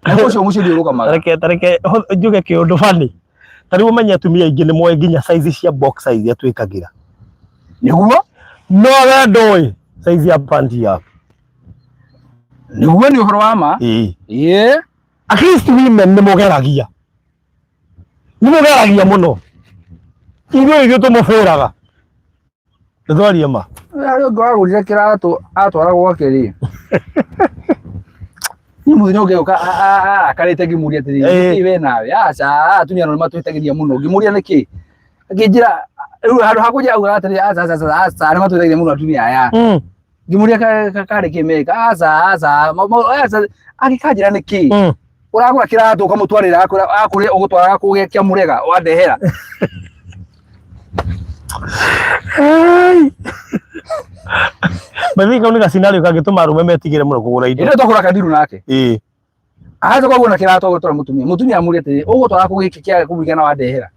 Nakoco mucio ndiuruka maga. Tareke njuge kiundu fani. Tariu menya atumia ingi ni moe nginya size cia box size atwikagira. Niguo? No we ndoi size ya panty yaku. Niguo ni uhoro wa ma? At least women ni mugeragia. Ni mugeragia muno. Ithuĩ tumubũraga. Ndwaria ma. Ari ngwagurire kirato atwara gwake ri. Ni muthenya ugeuka akarite ngimuria atiri we nawe aca atunya no matwitagiria muno ngimuria niki nginjira riu handu hakuja auga atiri aca ni matwitagiria muno atunya aya ngimuria kare kimeka aca agikanjira niki uragura kirato ukamutwarira akuri ugutwara kugekia murega wandehera Bathi kaunga scenario kangituma arume metigire muno kugura indo. Ino tokura kandiru nake. Ahaza kwa guna kirato gutora mutumia amuri ati ugutwara kugikia kubigana wandehera.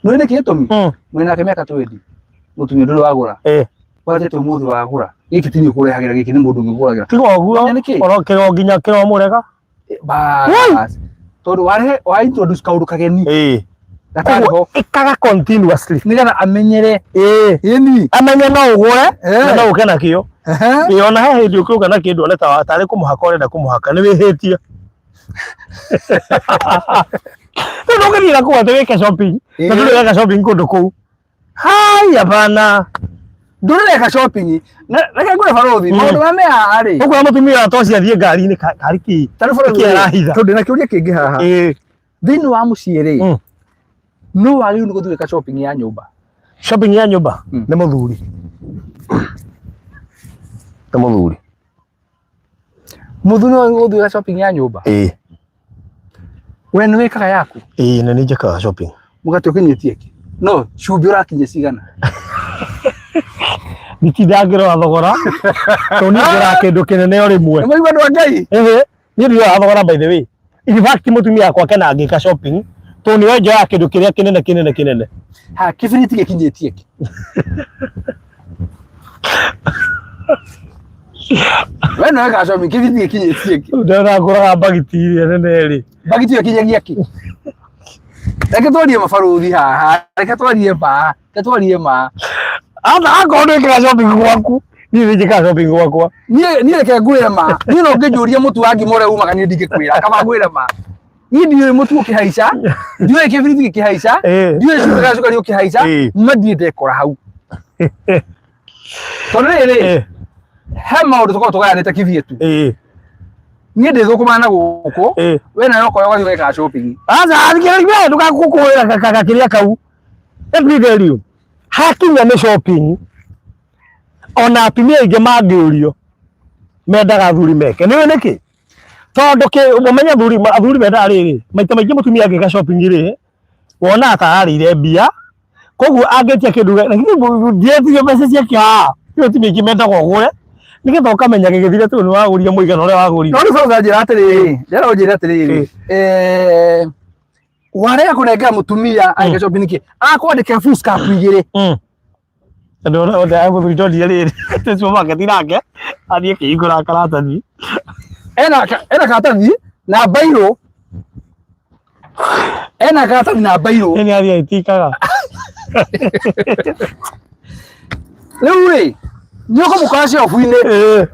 No ine kitumi. Mwena kemeka 20. Mutumia ndu wagura. Waje to muthu wagura. Giki tini kurehagira giki ni mundu ngiguragira. Tigo oguo. Oro kero nginya kero murega. Bas. Tondu wa introduce kaundu kageni. Gatako ikaga continuously nigana amenyere yeni amenye no ugure na ukena kio yona he ndio kuga na kindu ona ta tare kumuhaka orenda kumuhaka ni wihitia ndo ngira kwa teweka shopping ndo weka shopping kundu ku hai hapana ndo weka shopping na ngure farothi maundu mame ari uko mutumia toci athie ngari ni kariki tare farothi arahitha ndo na kiuria kingi haha thini wa muciiri no wali uno guthuika shopping ya nyumba. Shopping ya nyumba ni muthuri. Ni muthuri. Muthuri no guthuika shopping ya nyumba. We ni wikaga yaku? Na ni njekaga shopping. Mugati ukinyitie ki? No, cumbi urakinye cigana. Nitithagirwo athogora. Toni ngira kindu kinene uri mwe. Ni mwe Ngai. Ni ndio athogora by the way. In fact mutumia akwa kana agika shopping. Toni wewe ya kindu kiria kinene. Ha kibiriti gikinyitie ki. We no ga shopping kibiriti gikinyitie ki. Ndara ngora bagiti nene ri. Bagiti gikinyagia ki. Reke twarie mabaruthi haha. Reke twarie ma. Ana akondo ikira shopping gwaku. Ni njika shopping gwakwa. Ni reke ngwire ma. Ni no ngijuria mutu wangi more umaga ni ndingikwira. Kama ngwire ma. Ni ndio mutu ukihaica. Ndio kibiriti gikihaica. Ndio shuka shuka ukihaica. Madite kora hau. Tonere he maundu tukao tugayanite kivietu. Niĩ ndĩthũkũma na gũkũ we nayo koyo gwĩka shopping aza athikĩrĩria ndũgakũkũĩra kĩrĩa kau everyday hakinya nĩ shopping ona atumia aingĩ mangĩũrio mendaga athuri meke nĩwe nĩkĩ tondũ ũmenye athuri mendaga rĩrĩ maita maingĩ mũtumia angĩka shopping rĩ wona atararĩire mbia koguo angĩtia kĩndũ lakini ndietio mbeca ciake nĩ atumia aingĩ mendaga ũgũre nĩgetha ũkamenya gĩgĩthire tondũ nĩ wagũrire mũigana ũrĩa wagũrire no nĩ njĩra atĩrĩrĩ njĩra ũnjĩre atĩrĩrĩ warega kũnengera mũtumia agĩka shopping nĩkĩ akwandĩka full scarf igĩrĩ andũ othe agũthuri ndonire rĩrĩ te supermarket nake athiĩ kĩhingũra karatathi ena karatathi na bairo ena karatathi na bairo nĩ athiĩ aitikaga rĩu rĩ nĩ ũkũmũkora shopu-inĩ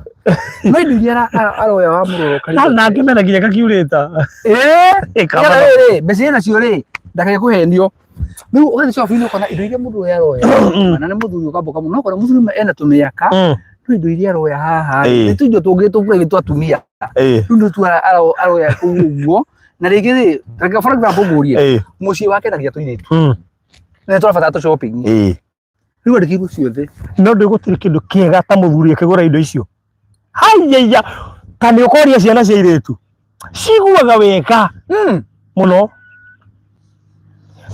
no indo iria aroya wa mũroro na ngĩmena nginya kakiurĩta rĩrĩ mbeca nacio rĩ ndakae kũhenio rĩu ũgathiĩ shopu-inĩ ũkona indo iria mũndũ ũyũ aroya na nĩ mũthuri ũkamboka mũno ũkona mũthuri ena tũmĩaka rĩu indo iria aroya haha nĩ tũindo tũngĩ tũkũrĩa twa atumia rĩu nĩ tu aroya kũu ũguo na rĩngĩ rĩ reke for example ngũrie mũciĩ wake nagia tũirĩtu nĩ tũrabatara tũ shopping rĩu andĩki indo ciothe no ndĩgũtirĩ kĩndũ kĩega ta mũthuri akĩgũra indo icio haiya ta nĩ ũkoria ciana cia airĩtu ciguaga wega mũno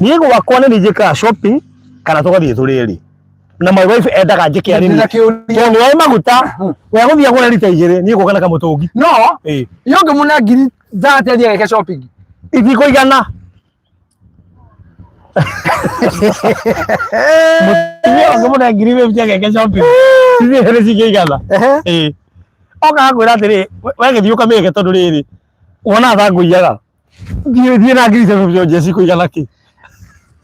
niĩ gwakwa nĩ njĩkaga shopping kana tũgathiĩ tũrĩrĩ na my wife endaga njĩke arĩmi tondũ nĩ waĩ maguta we gũthiĩ agũra rita igĩrĩ niĩ gũka na kamũtũngi no iyo ngĩmũna ngiri 30 athiĩ ageke shopping itikũigana mũtumia ngĩmũna ngiri 50 ageke shopping nĩ cingĩigana oka akwĩra atĩrĩ wegĩthiĩ ũkamĩke tondũ rĩrĩ wona tha ngũiyaga thiĩ na ngiri 50 jeci kũigana kĩ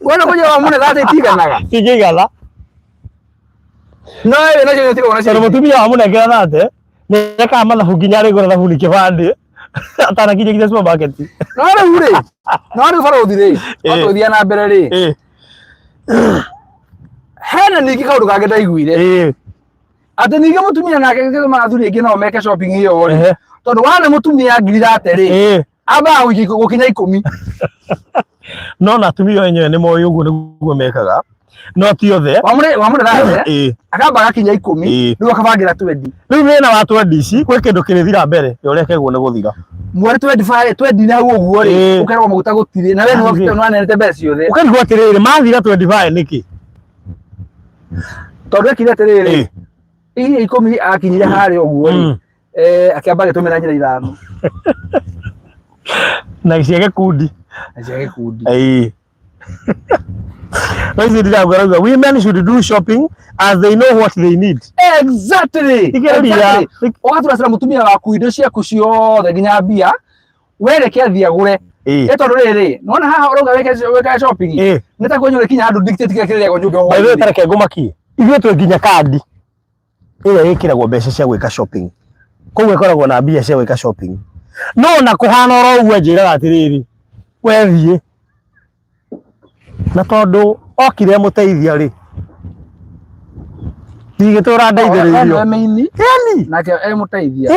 wona kũnyaga mũne 30 itiganaga cingĩigana no we nacio nĩ tigona cia mũtumia wa mũnengera 30 nĩ ekaga mathabu nginya arĩgũra thabu nĩ kĩbandĩ atanakinya nginya supermarket no rĩu rĩ no rĩu barothi rĩ atũthia na mbere rĩ hena ningĩ kaũndũ kangĩ ndaiguire atĩ ningĩ mũtumia nake gĩtũma athuri aingĩ nao meke shopping ĩyo rĩ tondũ wana mũtumia ngiri 30 rĩ ambaga gũkinya 10 no na atumia enyewe nĩ moĩ ũguo nĩguo mekaga no ti othe wamũre rate akamba gakinya 10 rĩu akabangira 20 rĩu wĩna wa 20 ici kwĩ kĩndũ kĩrĩthira mbere ũrĩa kĩguo nĩ gũthira mweri 25 na ũguo rĩ ũkerwo maguta gũtirĩ na we nĩ wanenete mbeca ciothe ũkarigwo atĩrĩrĩ mathira 25 nĩkĩ tondũ ekire atĩrĩrĩ iria 10 akinyire harĩa ũguo rĩ akĩamba gĩtũmĩra njĩra ithano na cia gĩkundi women should do shopping as they know what they need. Exactly. Ũgatura mũtumia waku indo ciaku ciothe nginya mbia wereke athia gure tondũ rĩrĩ nona haha ũrauga weka shopping nĩ ta kwenye kinya handũ dictate kĩrĩa gwa nyũmba wa wewe tareke ngũmaki ithuĩ twĩ nginya kandi ĩrĩa ĩkĩragwo mbeca cia gwĩka shopping koguo ĩkoragwo na mbia cia gwĩka shopping no na kũhana oro ũguo njĩraga atĩrĩrĩ wethiĩ na tondũ okire mũteithia rĩ ndigĩtũra ndeithĩrĩrio nake mũteithia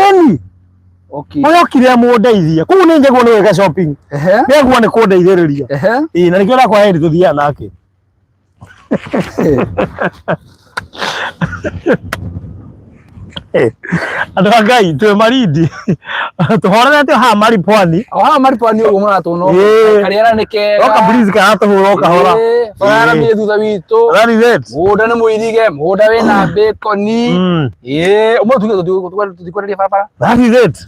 okay okire mũndeithia kũu nĩ njegwo nĩ wega shopping nĩguo nĩ kũndeithĩrĩria na nĩkĩo nakwa heri tũthiaga nake andũ a Ngai twĩ Marindi tũhorerete haha Maripwani ũguo mũratũno karĩera nĩ kega oka breeze kana tũhũra okahora bara mĩ thutha witũ mũgũnda nĩ mũirige mũgũnda wĩna baconi ũmwe tũtikwenderia barabara that is it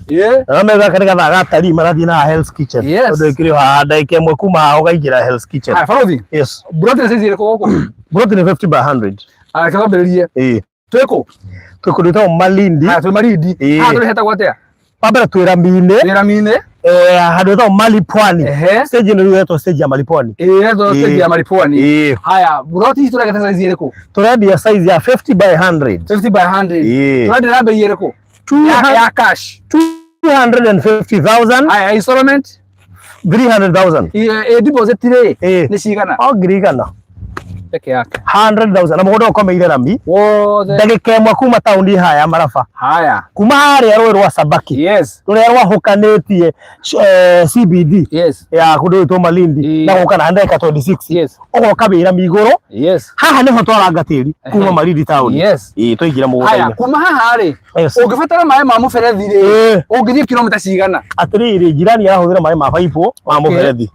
na mega kanĩga gatari marathiĩ na Hell's Kitchen ũndũ ĩkĩrĩ haha ndagĩka ĩmwe kuma haha ũkaingĩra Hell's Kitchen barothi yes buroti nĩ size ĩrĩkũ gũkũ buroti nĩ 50 by 100 kambĩrĩrie twĩkũ twĩkũrĩtwo Malindi twĩ Marindi tũrĩ hetagwo atĩa wambere twĩ Raminĩ handũ hetagwo Maripwani stage ĩno rĩu hetwo stage ya Maripwani stage ya Maripwani haya buroti ici tũrageta size ĩrĩkũ tũrendia size ya 50 by 100 tũrendia bei ĩrĩkũ ya cash 250,000 haya installment 300,000 deposit rĩ nĩ cigana ngiri igana peke yake 100,000 na mũgũnda ũkomeire rami wothe ndagĩka ĩmwe kuma taũni haya maraba haya kuma harĩa rũĩ rwa Sabaki yes rũrĩa rwahukanĩtie CBD yes ya kũndũ gwĩtwo Malindi na gũka na ndagĩka 26 yes ũgoka wĩra igũrũ yes haha nĩho twaranga tĩri kuma Malindi taũni yes twaingĩra mũgũnda-inĩ haya kuma haha rĩ ũngĩbatara maĩ ma mũberethi rĩ ũngĩthiĩ kilomita cigana atĩrĩrĩ jirani arahũthĩra maĩ ma baibũ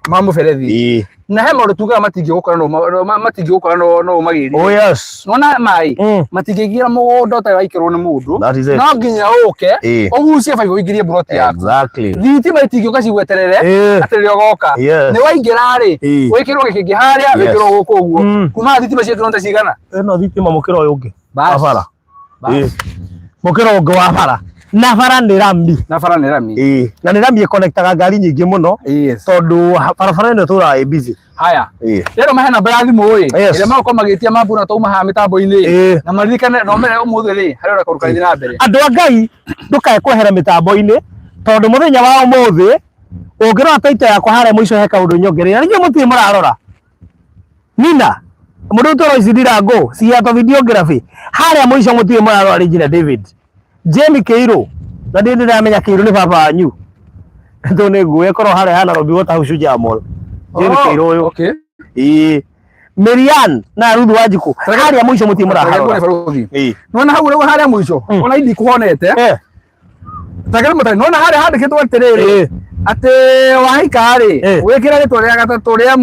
ma mũberethi na he maũndũ tugaga matingĩgũkora no magĩrĩrie oh yes nona maĩ matingĩingĩra mũgũnda ũtarĩ waikĩrwo nĩ mũndũ no nginya ũke ũgucie baibũ ũingĩrie mburoti yaku thitima itingĩũka cigweterere atĩ rĩrĩa ũgoka nĩ waingĩra rĩ wĩkĩrwo gĩkĩngĩ harĩa wĩkĩrwo gũkũ ũguo kuma thitima cia kilomita cigana ĩno thitima mũkĩra ũyũ ũngĩ wa bara mũkĩra ũngĩ wa bara na bara nĩ rami na nĩ rami ĩkonektaga ngari nyingĩ mũno tondũ barabara ĩno ĩtũraga ĩ busy haya rero mahe namba ya thimũ ĩ ĩrĩa magũkorwo magĩtia mambu na twauma haha mĩtambo-inĩ na maririkane na ũmere ũmũthĩ rĩ harĩa ũreka gũthiĩ na mbere andũ a Ngai ndũkae kwehera mĩtambo-inĩ tondũ mũthenya wa ũmũthĩ ũngĩrora taito yakwa harĩa mũico he kaũndũ nyongerera nĩguo mũtirĩ mũrarora Nina mũndũ ũtũro ici ndirango ciato videography harĩa mũico mũtirĩ mũrarora Regina David Jenny Kĩirũ na ndĩramenya Kĩirũ nĩ baba wanyu tondũ nĩ nguo korwo harĩa hana Nairobi Waterhouse Jamal Jenny Kĩirũ ũyũ Marian na Ruth Wanjiku harĩa mũico mũtirĩ mũrarora nona hau rĩu harĩa mũico ona indi kuhonete takĩrĩ mũtari nona harĩa handĩkĩtwo atĩrĩrĩ atĩ wahika rĩ wĩkĩra rĩtwa rĩa gatatũ rĩa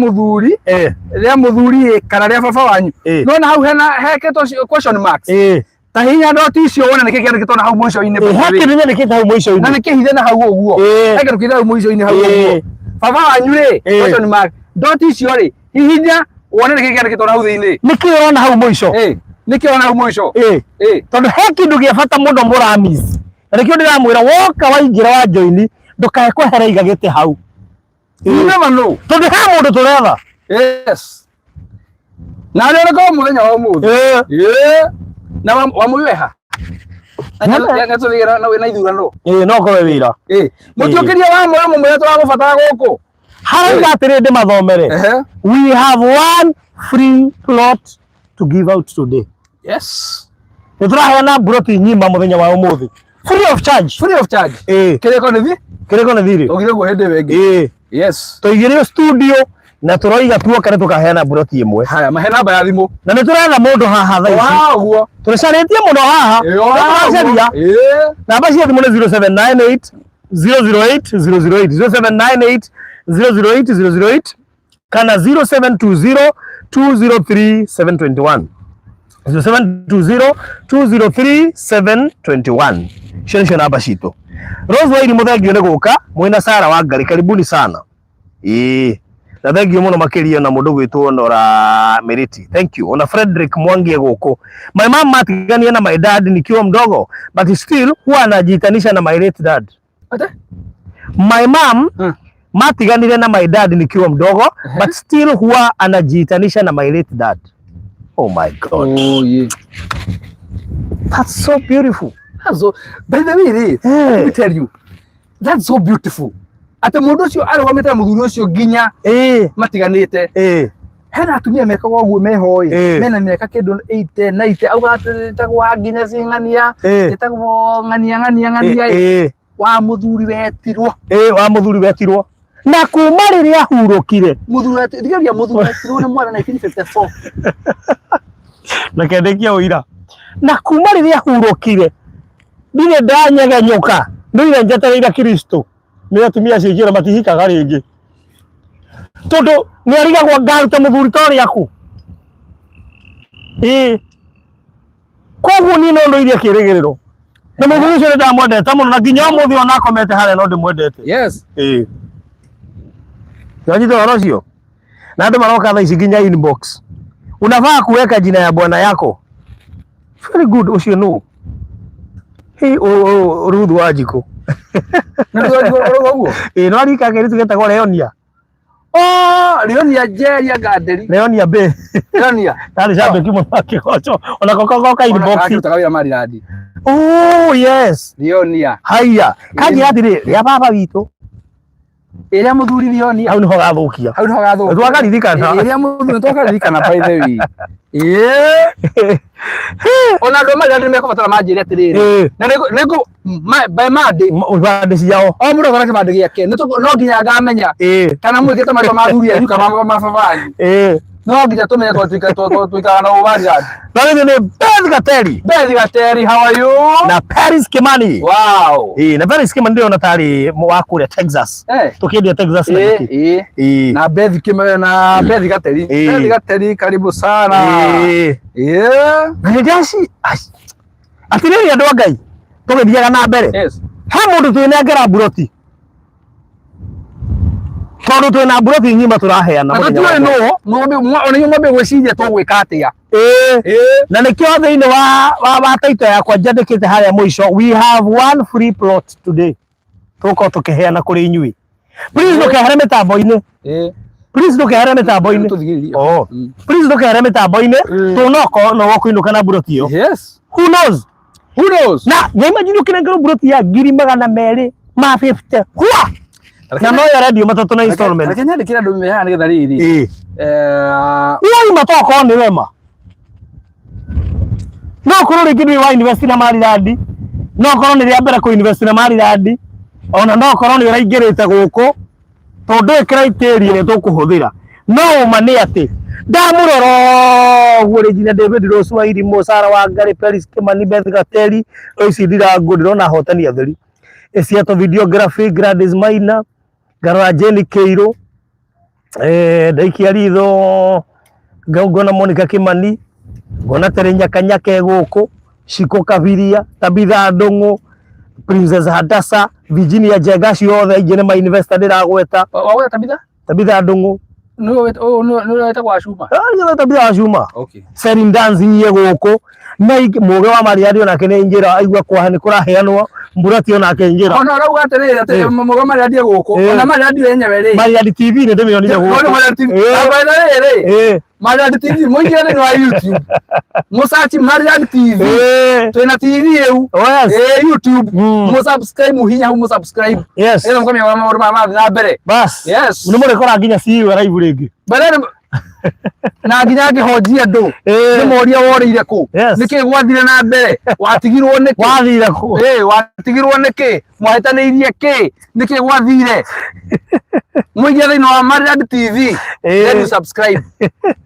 mũthuri kana rĩa baba wanyu nona hau hekĩtwo question marks ta hinya ndoti icio wona nĩkĩ kĩandĩkĩtwo na hau mũico-inĩ nĩkĩndĩkĩte hau mũico-inĩ na nĩkĩhithe na hau ũguo hekĩndĩkĩte hau mũico-inĩ hau ũguo baba wanyu rĩ question mark ndoti icio rĩ hihinya wona nĩkĩ kĩandĩkĩtwo na hau thĩinĩ nĩkĩ ũrona hau mũico nĩkĩ ũrona hau mũico tondũ he kĩndũ gĩa bata mũno mũramis na nĩkĩo ndĩramwĩra woka waingĩra wa joini ndũkae kwehera iga gĩtĩ hau tondũ he mũndũ tũretha na nĩ ũrĩkwo mũthenya wa ũmũthĩ na wamũiweha ngatũthĩra na ithurano no korwe wĩra mũtiũkĩria wa moyo mũmwe tũragũbatara gũkũ harauga atĩrĩ ndĩmathomere we have one free plot to give out today nĩ tũraheana mburoti nyima mũthenya wa ũmũthĩ free of charge kĩrĩko nĩ thirĩ ũgire guo hĩndĩ wengĩ tũigĩrĩo studio na tũroiga tuoka nĩ tũkaheana mburoti ĩmwe haya mahe namba ya thimũ na nĩ tũretha mũndũ haha thaa ici ũguo tũcarĩtie mũndũ haha namba cia thimũ nĩ 0798 008 008 0798 008 008 kana 0720 203 721 0720 203 721 cio namba citũ Rose Wairi mũthengio nĩ gũka mwĩna Sara Wangari karibuni sana na thengio mũno makĩria na mũndũ gwĩtwo Nora Meriti thank you ona Frederick Mwangi gũkũ my mom matigania na my dad nikiwa mdogo but still huwa anajitanisha na my late dad my mom matiganire na my dad nikiwa mdogo but still huwa anajiitanisha na my late dad oh my god that's so beautiful by the way let me tell you that's so beautiful ate mũndũ ũcio arũgamĩte mũthuri ũcio nginya matiganĩte hena atumia mekaga ũguo meho mena mĩaka kĩndũ 80 90 auga atĩtagwo nginya cing'ania ĩtagwo ng'ania wa mũthuri wetirwo na kuma rĩrĩa ahurũkire mũthuri wetirwo nĩ mwana 1954 na kendekia ũira na kuma rĩrĩa ahurũkire ndirĩ ndanyegenyũka nĩire njetereire Kristo nĩ atumia acio matihikaga rĩngĩ tondũ nĩ arigagwo ngaruta mũthuri ta ũrĩa aku koguo niĩ no ndũire kĩrĩgĩrĩro na mũthuri ũcio nĩ ndamwendete mũno na nginya ũmũthĩ ona akomete harĩa no ndĩmwendete nĩwanyita ũhoro ũcio na andũ maroka thaa ici nginya inbox unafaa kuweka jina ya bwana yako very good ũcio no Ruth Wanjiku no arikage rĩtugetagwo Leonia Leonia Jeria Gaderi Leonia B tari shabiki mũno akĩgoco ona goka inbox oh yes Leonia haya kaji atĩrĩ ya baba witũ Ĩrĩa mũthuri Thioni hau niho gathukia. Hau niho gathukia. Twagaririkana. Ĩrĩa mũthuri twagaririkana by the way. Ona andũ marĩa mekũbatara manjĩre atĩrĩrĩ. Na nĩkũ by Monday ibandĩ ciao. O mũndũ kana kĩbandĩ gĩake. No nginya ngamenya kana mwĩkĩte marĩtwa ma athuri anyu kana mababanyu. No nginya tũmenye twĩkaga na ũbariandi. Na rĩu nĩ Beth Gateri. Beth Gateri, how are you? Na Paris Kimani. Wow. Na Paris Kimani ndio natari wa kule Texas. Tukiendia Texas na hiki. Na Beth Kimani na Beth Gateri. Beth Gateri, karibu sana. Na nĩndaci atĩrĩrĩ andũ a Ngai tũgĩthiaga na mbere. He mũndũ twĩnengera buroti. Tondũ twĩna buroti ng'ima tũraheana. Na tũtiũĩ ng'ombe gwĩciria tũgwĩka atĩa. Na nĩkĩo thĩinĩ wa taito yakwa njandĩkĩte harĩa mũico, we have one free plot today. Tũgũkorwo tũkĩheana kũrĩ inyuĩ. Please ndũkehere mĩtambo-inĩ. Please ndũkehere mĩtambo-inĩ. Please ndũkehere mĩtambo-inĩ. Tũnokorwo no gũkũinũka na buroti ĩyo. Yes. Who knows? Who knows? Na imagine ũkĩnengerwo buroti ya 250,000. Hua! Na no ya radio matatũ na installment. Lakini nyandĩkĩra andũ mehaha nĩgetha rĩrĩ. Uai matokorwo nĩ wema. No korwo rĩngĩ nĩ wa university na Maryland. No korwo nĩ rĩa mbere kũ university na Maryland. Ona no korwo nĩ ũraingĩrĩte gũkũ. Tondũ criteria nĩ tũkũhũthĩra. No ma nĩ atĩ ndamũrora ũguo Regina David Rose wa Irimũ, Sarah Wangari, Paris Kimani, Beth Gateri, Royce Ndirangu ndĩrona ahotani atheri. Esiato videography, Gladys Maina, ngarora Jenny Keiro, ndaikia ritho ngona Monica Kimani, ngona Tere Nyakanyake gũkũ, Shiko Kabiria, Tabitha Ndung'u, Princess Hadassa, Virginia Jega, ciothe aingĩ nĩ ma investor ndĩragweta. Wagweta Tabitha? Tabitha Ndung'u. Nĩwe wetagwo Wachuma? Tabitha Wachuma. Okay. Serin Dance iye gũkũ. Na mũge wa Mariari onake nĩ injĩra aigua kwa nĩ kũraheanwo buroti onake injĩra. Ona rauga atĩrĩrĩ atĩ mũge wa Mariari gũkũ. Ona Mariari yenyewe rĩ. Mariari TV nĩ ndĩmĩonire gũkũ. Mariari TV. Mariari TV mũingĩre wa YouTube. Mũsachi Mariari TV. Twĩna TV ĩu. YouTube. Mũsubscribe mũhinya hau mũsubscribe. Yes. Ĩno mkamenya wa maũndũ ma na mbere. Bas. Yes. Nĩ mũrĩkora nginya CEO live rĩngĩ. Na nginya ngĩhonjia andũ nĩ moria worĩire kũ nĩkĩ gwathire na mbere watigirwo nĩkĩ wathire kũ watigirwo nĩkĩ mwahĩtanĩirie kĩ nĩkĩ gwathire mũingĩ thĩinĩ wa Mariari TV then subscribe.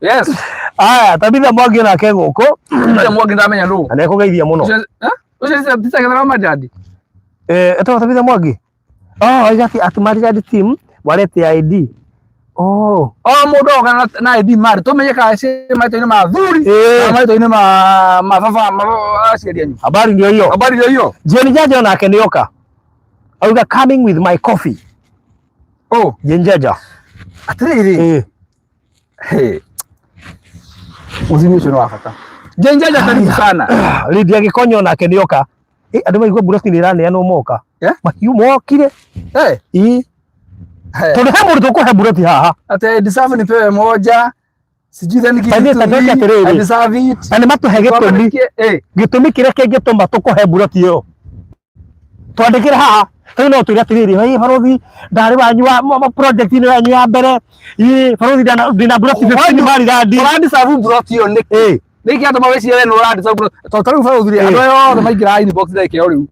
Yes. Aya Tabitha Mwangi onake gũkũ. Tabitha Mwangi ndamenya nũ na nĩkũgeithia mũno. Ũcio tisagethera Mariari etagwo Tabitha Mwangi. Ati Mariari team warete ID. Mũndũ oka na ID mari tũmenye kana maitho-inĩ ma thuri na maitho-inĩ ma baba aciari anyu. Habari ndio hiyo. Habari ndio hiyo. Jeni Jaja onake nĩoka. Auga coming with my coffee. Jeni Jaja. Atĩrĩrĩ. Ũthimi ũcio nĩ wa bata. Jeni Jaja karibu sana. Lydia Gĩkonyo onake nĩoka. Andũ maigua buroti nĩ ĩraneanwo moka. Mahiũ mokire. Tondũ he mũndũ tũkũhe buroti haha. Ate deserve nipewe moja. Sijui thani kitu. I deserve it. Na nĩ matũhe gĩtũmi. Gĩtũmi kĩrĩa kĩngĩtũma tũkũhe buroti ĩyo. Twandĩkĩre haha. Rĩu no twĩre atĩrĩrĩ, barothi ndarĩ wanyu wa project-inĩ yanyu ya mbere. Barothi ndina buroti 15 Maryland. Ũrandisabu buroti ĩyo nĩkĩ? Nĩkĩ andũ mawĩciria we nĩ ũrandisabu buroti? Tondũ rĩu barothi andũ othe maingĩra inbox theke o rĩu.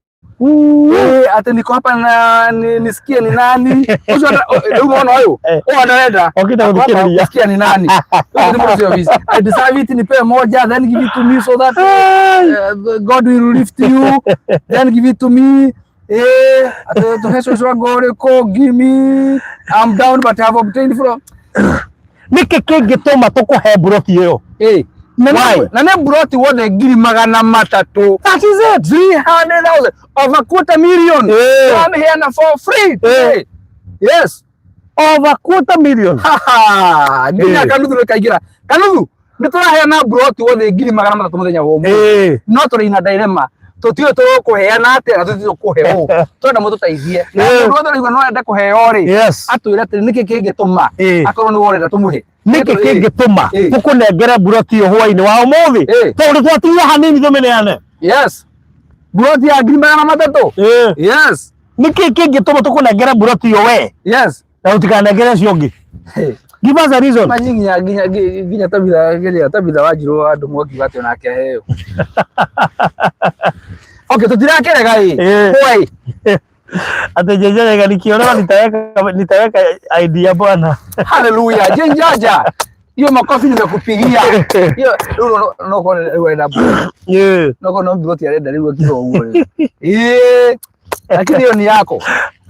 Ate niko hapa na nisikie ni nani. Uso unaona huyo? Anaenda. Nisikie ni nani. I deserve it nipe moja then give it to me so that God will lift you. Then give it to me. To heso so go give me. I'm down but I have obtained from. Nike kĩngĩtũma tũkũhe buroti ĩyo. Na ne buroti wothe 300,000. That is it. 300,000 over 250,000. I'm here for free. Yes. Over 250,000. Nginya kanuthu nĩkaingĩra. Kanuthu nĩtũraheana buroti wothe 300,000 mũthenya wothe. No tũrĩ na dilemma. Tũtiũĩ tũkũheana atĩa na tũtiũĩ kũheo. Twenda mũtũteithie. Na mũndũ wothe no enda kũheo rĩ. Atwĩre atĩ nĩkĩ kĩngĩtũma akorwo nĩ worenda tũmũhe. Nĩkĩ kĩngĩtũma tũkũnengere buroti ĩyo hwaĩ-inĩ wa ũmũthĩ tondũ twatigia hanini tũmĩneane. Yes. Buroti ya 300,000. Yes. Niki kingituma tukunengere buroti yo we. Yes. Na utikanengere cio ngi. Give us a reason. Ginya tabitha Wanjiru andu mokiuga ati onake aheo. Okay, tutirakerega hii. Why? Ate jeje nikiona nitaweka idea bwana. Hallelujah. Jenjaja. Hiyo makofi nimekupigia. Hiyo no kwenda bwana. No buroti arenda riu kiro uguo. Lakini hiyo ni yako.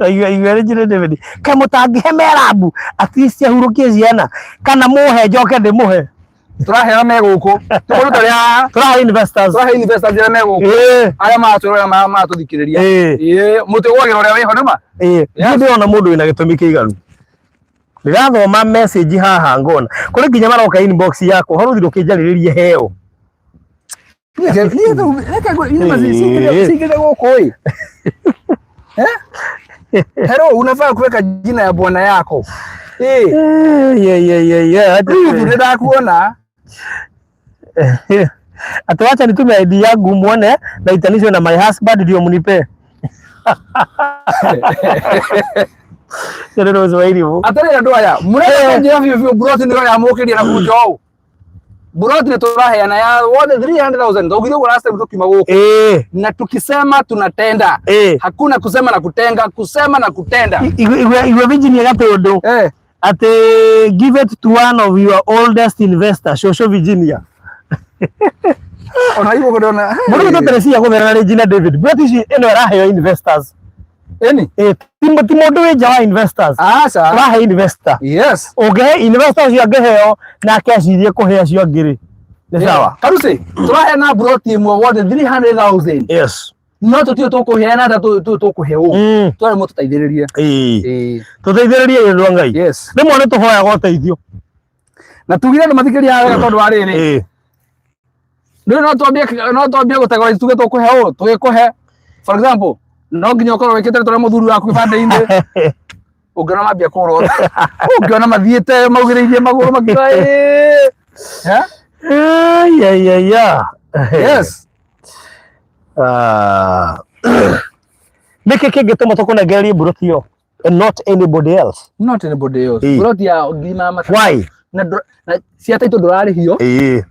Igwere jire David. Kama utangihemerabu at least yahurukie ciana kana muhe njoke ndimuhe. Turahera meguku. Tukuruta ria. Turahe investors ya meguku. Aya matũrora matũthikĩrĩria. Muti gwagĩra ũrĩa wĩho nĩma. Ndio ona mũndũ wĩna gĩtũmi kĩiganu. Ndĩrathoma message haha ngona. Kũrĩ nginya maroka inbox yako. Haruthi ndũkĩnjarĩrĩrie heo. Hello, unafaa kuweka jina ya bwana yako. Tunataka kuona. Atawacha nitume ID yangu muone na itanishwe na my husband ndio mnipe. Ndio ndio hivyo. Atare ndo aya. Mureka ndio vivyo buroti ndio ya mokeria na kujo. Buroti ni turaheana ya wothe 300,000 ndogire kwa last time tukima guku. Na tukisema tunatenda. Hakuna kusema na kutenga, kusema na kutenda. Iwe Virginia gatondo. Ate give it to one of your oldest investors, Shosho Virginia. Ona hiyo kodona. Mbona tutaresia kwa Regina David? British eno raheo investors. Eni? Timodo weja investors. Sa. Rahe investor. Yes. Okay, investors ya geheo na kiasirie kuhea cio ngiri. Ni sawa. Karusi, turahe na broti mwe worth 300,000. Yes. No tutio tukuheana ta tukuheo. Tware mu tutaithiririe. Tutaithiririe yendo Ngai. Yes. Rimwe ni tuhoya goteithio. Na tugire no mathikiria wega tondu wa riri. Ndio no twambie gutega tuge tukuheo, tugikuhe. For example, no nginya ukorwo wikite tore muthuri waku ibande-ini. Ungiona mambia kurora. Ungiona mathiete maugiriirie maguru makiwa Yes. Niki kingituma tukunegerie buroti yo and not anybody else. Not anybody else. Buroti ya ngima mata. Why? Na cia taito ndurarihio.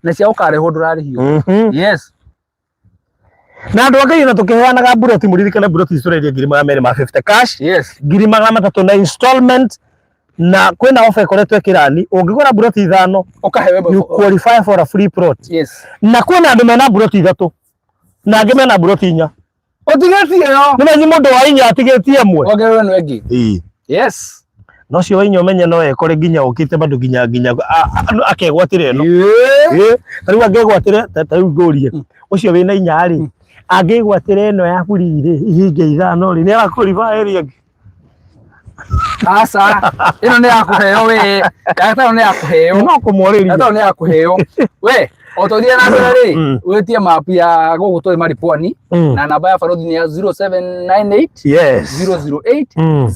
Na cia ukareho ndurarihio. Yes. Na andu angai na tukiheanaga buroti muririkane buroti icureria 250 cash. Yes. 300 na installment na kwina offer ikoretwe kirani ungigura buroti 5 ukahewe you qualify for a free plot. Yes. Na kwina andu mena buroti 3 na angi mena buroti 4. Otigetie yo. Nimenyi mundu wa inya atigetie amwe. Ongerewe no engi. Yes. No cio inyo menye no ekore ginya ukite bandu ginya akegwatire eno. Tariu angegwatire tariu ngorie. Ucio wina inya ri angegwatire eno ya kurire ihinge 5 ri ni arakuriva area. Asa ino ni akuheo we. Ata ni akuheo. No kumoriria. Ata ni akuheo. We otothia na mbere wetie map ya gugutwe maripwani na namba ya Farothi ni ya 0798 yes 008 008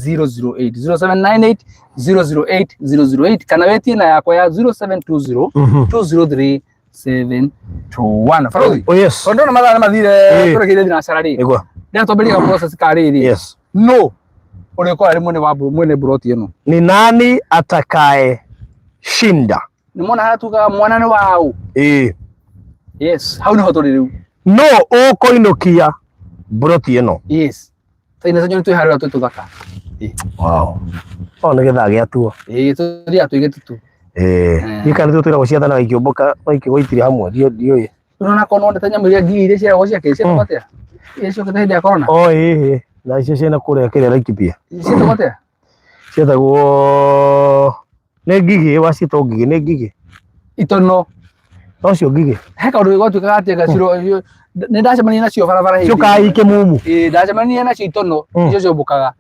0798 008 008 kana wetie na yako ya 0720 203 721 Farothi. Oh yes. Ndo na madhara mathire turekeire thina salary. Ego. Ndio tobelika process kariri. Yes. No. Ulikuwa ali mwene buroti eno. Ni nani atakaye shinda? Nimona hatuka mwanane wao. Yes. How no tori riu? No ukoinokia buroti eno. Yes. Taina sanyo tu harira tu thaka. Wow. Ona getha giatua. Turi atuigete tu. Ikana tu tira gociathana gaikioboka waikigwaitire hamwe dio ye. Urona kono ndetanya muria ngire cia gocia kesi twatia. Yesu kete ya corona. Na icio ciana kuria kire Laikipia. Cio twatia. Cietagwo nĩ ngigĩ wacitwo ngigĩ nĩ ngigĩ itono no cio ngigĩ heka ũndũ gwatuĩkaga atĩ gaciro nĩ ndacemania nacio barabara hĩndĩ ciokaga ikĩmumu ndacemania nacio itono icio ciũmbũkaga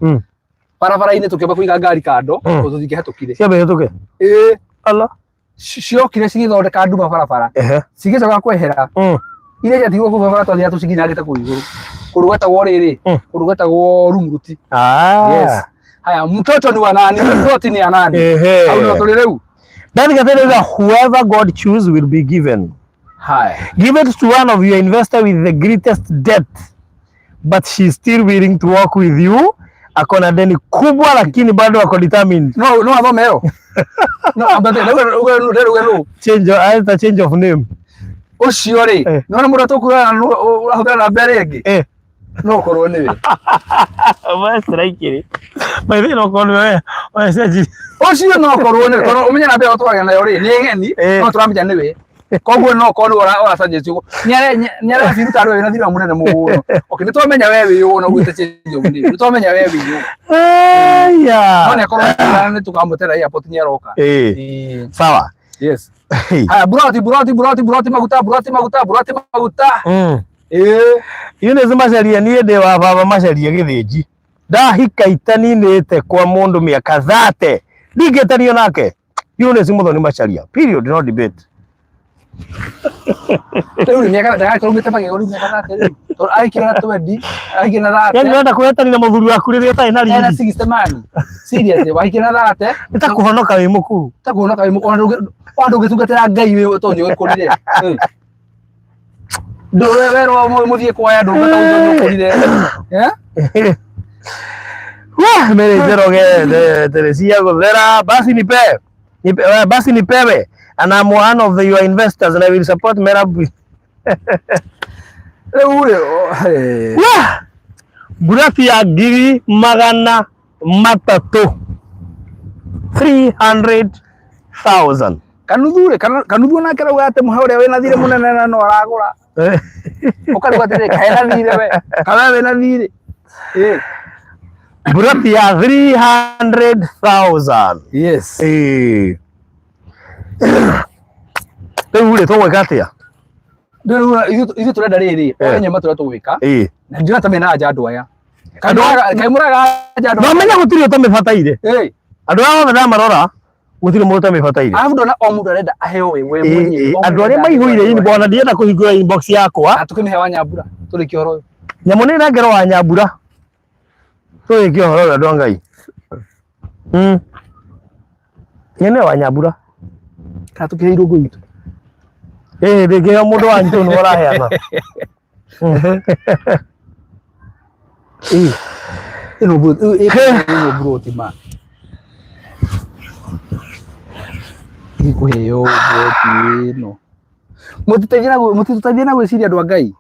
barabara-inĩ tũkĩamba kũiga ngari kando tũtingĩhetũkire ciambe hĩtũke ala ciokire cigĩthondeka nduma barabara cigĩcoka kwehera iria ciatigwo kũu barabara twathiaga tũcikinyagĩte kũu igũrũ kũndũ gwetagwo rĩrĩ kũndũ gwetagwo Runguti. Yes. Haya, mtoto ni wa nani? Mtoto ni ya nani? Au ndo tulireu? Then whoever God choose will be given. Haya. Give it to one of your investor with the greatest debt, but she's still willing to work with you akona deni kubwa lakini bado ako determined. No athomero. No ambate no change of name. Ucio ri no na murato kura urahutana na mbere ingi no korwo ni we wa strike ri maithe no korwo we seji ucio no korwo ni korwo umenya na mbere utwagana nayo ri ni ngeni no turamenya ni we koguo no korwo ora suggest ugo nyara biruta rwe na thira munene muguno okay nitomenya we wi ugo no gwite change of name nitomenya we wi ya no ne korwo ni tukamutera airport ni aroka sawa. Yes. Haya burati maguta. Yune zimacaria nie ndi wa baba macaria githiji. Ndahika itaninite kwa mundu miaka 30. Ndingetanio nake. Yune Muthoni macaria. Period, no debate. Teuri miaka daga kurumite magegori miaka 30. To aikira 20, aikira 30. Yani nenda kuhetani na muthuri waku riria utai na riri. Era 60 man. Seriously, waikira 30. Nitakuhonoka wi mukuru. Nitakuhonoka wi mukuru. Wando gitungatira Ngai wi tonyo ukurire. Ndore wero muthie kwaya ndungata utonyo ukurire. Wah, mere zeroge Teresia Godera basi nipewe. And I'm one of your investors and I will support Merabu. Burati ya giri magana matatu 300,000. Kanuthure na kera ugate muhaure we na thire munene na no aragura. Ukari gwatere kaena thire we. Kawe we na thire. Burati ya 300,000. Yes. Teure to wekatia. Ndurura ithu turenda riri onye matura tuwika. Na ndira tamena aja andu aya. Kaimuraga aja andu. No menya gutiri utamifataire. Andu ao na marora gutiri mundu utamifataire. Afu ndona o mundu arenda aheo we mwenye. Andu aria maihuire ini bona ndienda kuhingura inbox yakwa. Atukimihe wa Nyambura turi kioro. Nyamu ni na ngero wa Nyambura. Turi kioro andu Ngai. Nyene wa Nyambura. Katukiriro gwitu. Ndege mundu wa ntu no raheana. Ino broti ma. Ikuheyo broti no. Mutitethia na gwiciria andu a Ngai.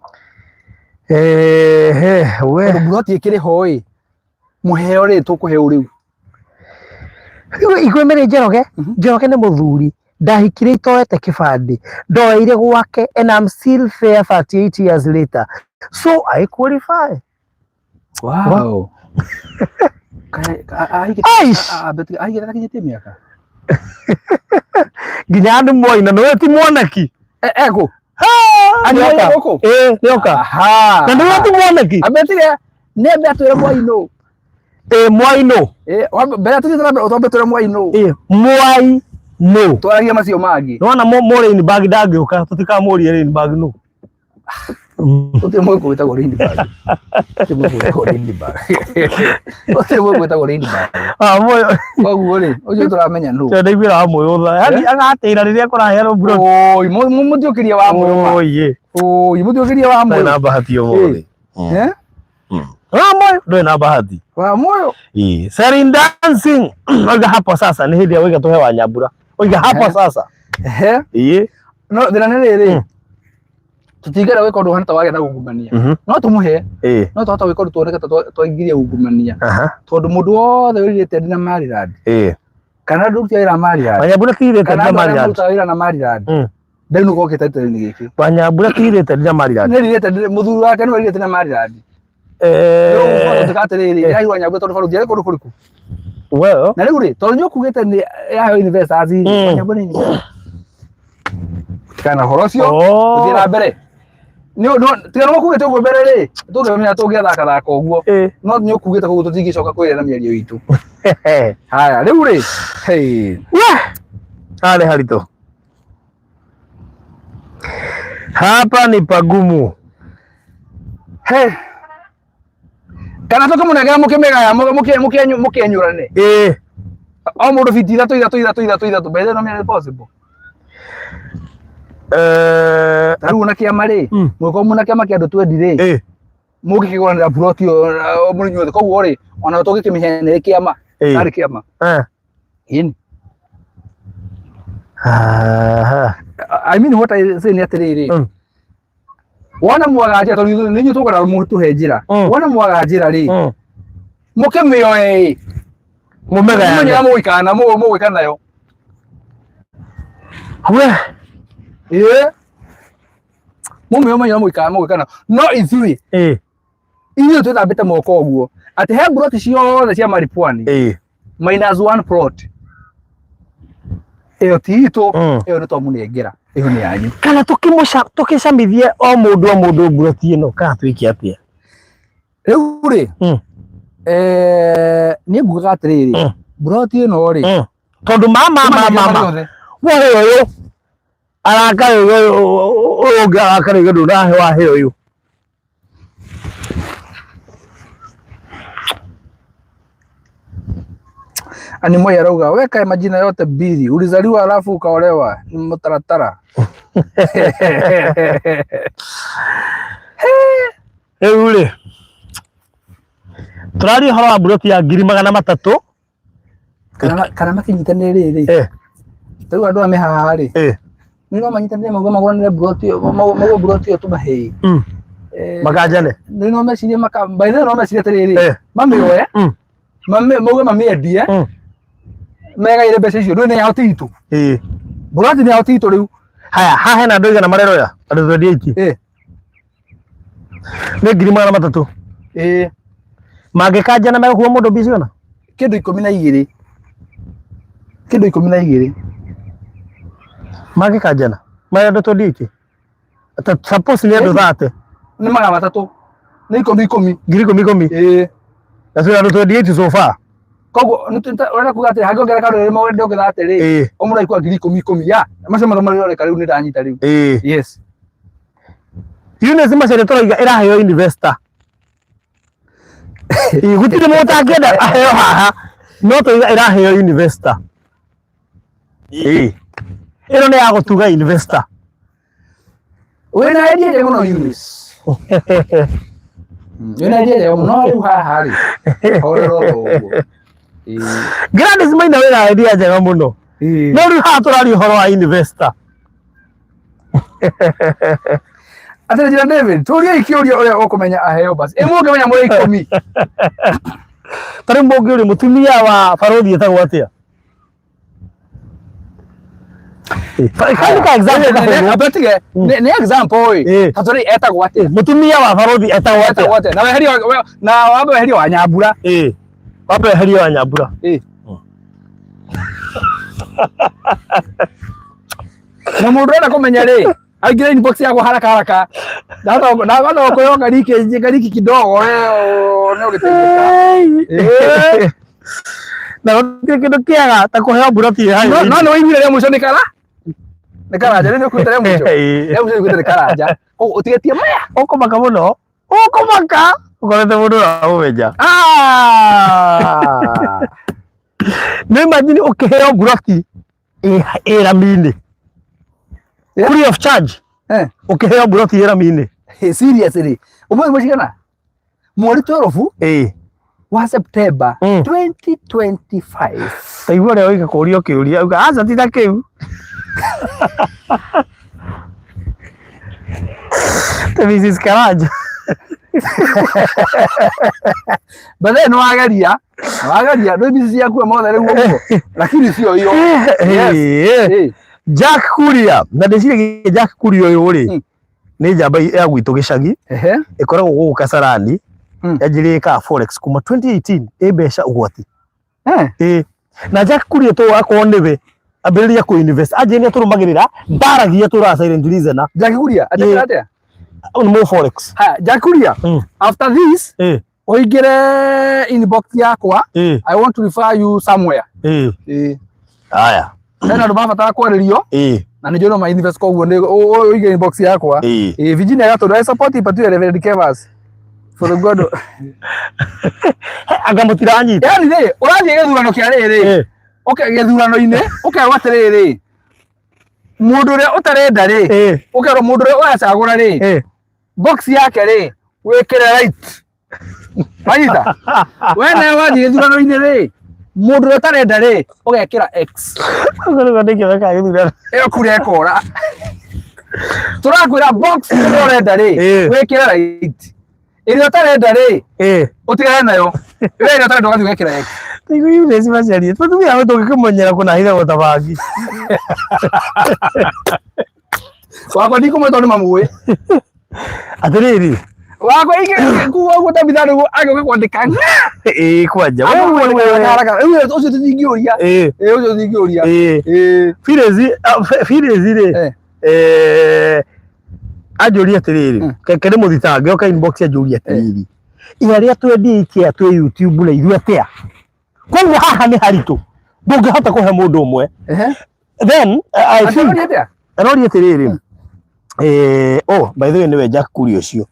We broti ikiri hoi. Muheo ri tukuheo riu. Ikwemere Njoroge ni muthuri ndahikire itoete kibandi ndoeire gwake and I'm still there 38 years later, so I qualify. Wow. Ai miaka nginya andu moina no ti mwanaki ego anyoka nyoka na ndu ti mwanaki abetire ne betire mwaino mwaino bera tutira otobetire mwaino mwai no twaragia macio mangi nona more in bag ndangĩũka tũtikamũria in bag no Ote mwe kwita gorindi bag. Ote mwe kwita gorindi bag. Ote mwe kwita gorindi bag. Moyo. Koguo ri, ucio turamenya no. Ndaiguira wa moyo tha. Yani agatira riria kũrahero bro. Oi, muthiũkĩria wa moyo. Oye. Oi, muthiũkĩria wa moyo. Na bahati yothe. Moyo, ndio na bahati. Wa moyo. Serin dancing. Oiga hapo sasa ni hĩndĩ oiga tuhe wa Nyambura. Oiga hapo sasa. No thina nĩ rĩrĩ. Tutigera weka undu hana tawage na ungumania no tumuhe no twata weka undu tuoneka twaingiria ungumania tondu mundu wothe wirite ndina Maryland kana ndu tia Maryland Nyambura tirite ndina Maryland kana ndu tia Maryland ndenu goke title ni giki Nyambura tirite ndina Maryland ni ririte muthuru wake no wirite ndina Maryland tukatiriri ai wa Nyambura tondu faru thia kundu kuriku well na riu ri tondu nyukugite ni ya investors Nyambura ni kana horocio tuthira mbere no tiga no kugite uguo mbere ri tuthomenya tungiathaka thaka uguo no nyo kugite kuguo tutingicoka kwirana miario itu haya riu ri ale harito hapa ni pagumu kana toka munegera mukimegaya mukenyurane o mundu fiti ithatu mbere no me possible taru na kiama ri mwiko muna kiama kia andu 20 ri mũngĩkĩgũranĩra buroti mũrĩ inyuothe koguo rĩ ona tũngĩkĩmĩheanĩra kĩama tarĩ kĩama ini I mean what I say nĩ atĩrĩrĩ wona mwaga njĩra tondũ nĩ inyuĩ tũgũra mũtũhe njĩra wona mwaga njĩra rĩ mũkĩmĩoe mũmenya mũgũikara nayo mũmĩomenya mũgũikara nayo no ithuĩ inyuĩ twĩthambĩte moko ũguo atĩ he buroti ciothe cia Maripwani minus one plot ĩyo ti itũ ĩyo nĩ twamũnengera ĩyo nĩ yanyu kana tũkĩcamithie o mũndũ buroti ĩno kana twĩke atĩa rĩu rĩ niĩ ngugaga atĩrĩrĩ buroti ĩno rĩ tondũ mama wohe ũyũ arakare ũyũ ũngĩ arakare ũyũ ndũnahe wahe ũyũ ani moya rauga weka majina yote mbili ulizaliwa alafu ukaolewa ni mtaratara ule turari horo wa buroti ya 300 kana makinyitanĩre rĩ rĩu andũ ame haha rĩ nĩ no manyitanĩre magũranĩre buroti yo tumahe makanjane nĩ no mecirie baithe no mecirie atĩrĩrĩ mamĩoe mauge mamĩendie megaire mbeca icio nĩ yao ti itũ buroti nĩ yao ti itũ rĩu haya haha hena andũ igana mareroya andũ 28 nĩ 300 mangĩkanjana megũkuo mũndũ mbici ona kĩndũ 12 mangĩkanjana andũ 28 suppose nĩ andũ 30 nĩ magana 3 nĩ 10 na sio andũ 28 so far koguo ũrenda kuga atĩ hangĩongerera kaũndũ rĩrĩ maũndũ ndĩongerera atĩrĩ mũndũ aikua 10,000 ya macio marĩroreka rĩu nĩ ndanyita rĩu yes Eunice Macharia tũrauga ĩraheo investor gũtirĩ mũndũ ũtangĩenda aheo haha no tũrauga ĩraheo investor ĩno nĩ ya gũtuga investor wĩna idea njega mũno Eunice wĩna idea njega mũno rĩu haha rĩ horero ũguo Gladys Maina wĩna idea njega mũno no rĩu haha tũraria ũhoro wa investor atĩrĩ njĩra David tũria ikĩũria ũrĩa ũkũmenya aheo basi mũngĩmenya mũrĩ 10 tarĩ mũngĩũria mũtumia wa barothi etagwo atĩa nĩ example ĩ tatũrĩ etagwo atĩa mũtumia wa barothi etagwo atĩa na wambe weherio wa Nyambura wambe weherio wa Nyambura na mũndũ ũrenda kũmenya rĩ aingĩre inbox yako haraka na kuoya gariki kidogo nĩ ũgĩteithĩka na gũtirĩ kĩndũ kĩega ta kũheo buroti no nĩ waiguire rĩa mũico nĩ karanja nĩ ũkuĩte rĩa mũico nĩ karanja ũtigetie maya ũkũmaka mũno ũkũmaka ũkorete mũndũ wa ũmenja nĩ imagine ũkĩheo buroti ĩrami-inĩ free of charge ukiheo buroti ĩrami-inĩ seriously ũmwe mũcigana mweri 12 wa September 2025 taigua rĩa ũika kũria ũkĩũria uga aca ti ta kĩu Mrs. Karanja But no wagaria ndio bizi yaku mothe rĩu ũguo lakini sio hiyo Jack Kuria na ndĩcirie Jack Kuria ũyũ rĩ nĩ njamba ya gwitũ gĩcagi ĩkoragwo gũkũ Kasarani yanjĩrĩkaga forex kuma 2018 mbeca ũgwati na Jack Kuria to akorwo nĩwe ambĩrĩria ku invest anjĩrĩria tũrũmagĩrĩra ndaragia tũra silent listener Jack Kuria atĩa no forex Jack Kuria after this oigire inbox yakwa I want to refer you somewhere haya nena ndo mabatara kwarĩrio na nĩ njũĩ ma invest koguo nĩ oigire inbox yakwa Virginia Gatũndũ I support ipatue Reverend Kevas for the God anga mũtiranyita yani rĩ ũrathiĩ gĩthurano kĩa rĩrĩ gĩthurano-inĩ ũkerwo atĩrĩrĩ mũndũ ũrĩa ũtarenda rĩ ũkerwo mũndũ ũrĩa ũracagũra rĩ box yake rĩ wekere right maita wena wathi githurano-inĩ rĩ mũndũ ũrĩa ũtarenda rĩ ũgekĩra X ĩyo kura ĩkora tũrakwĩra box ĩrĩa ũrenda rĩ wĩkĩre right ĩrĩa ũtarenda rĩ ũtigane nayo ĩrĩa ũtarenda ũgathiĩ ũgekĩra X Nĩguo maciarie tũtumia hau tũngĩkĩmenyera kũnahitha gũtabangi wakwa ndikũmwĩra tondũ nĩmamũĩ atĩrĩrĩ wakwa ingĩkuo ũguo tabitha nĩguo agĩũka kwandĩka kwanja ũcio tũtingĩũria ũcio tũtingĩũria Phyllis rĩ anjũria atĩrĩrĩ keke nĩ mũthitange oka inbox anjũria atĩrĩrĩ inya rĩa twendie ikia twĩ YouTube na ithuĩ atĩa koguo haha nĩ haritũ ndũngĩhota kũhe mũndũ ũmwe then I think aroria atĩrĩrĩ oh by the way nĩwe Jack Kuria ũcio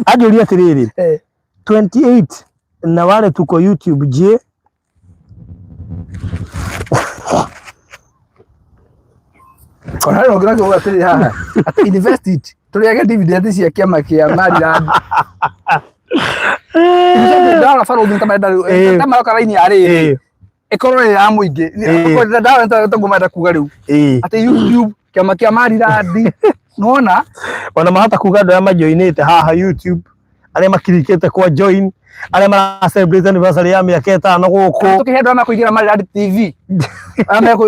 anjũria atĩrĩrĩ 28 na wale tuko YouTube je ona no ngira kuuga atĩrĩ haha at invest it tũrĩage dividend cia kĩama kĩa Maryland ndara faro ngi tamara karaini arĩ ikorwo ya mũingĩ ndawa nĩtagũmenda kuga rĩu atĩ YouTube kĩama kĩa Maryland nona ona mahota kuga andũ arĩa majoinĩte haha YouTube arĩa makirikĩte kwa join arĩa mara celebrate anniversary ya mĩaka 5 gũkũ tũkĩhe andũ na kũingĩra Maryland TV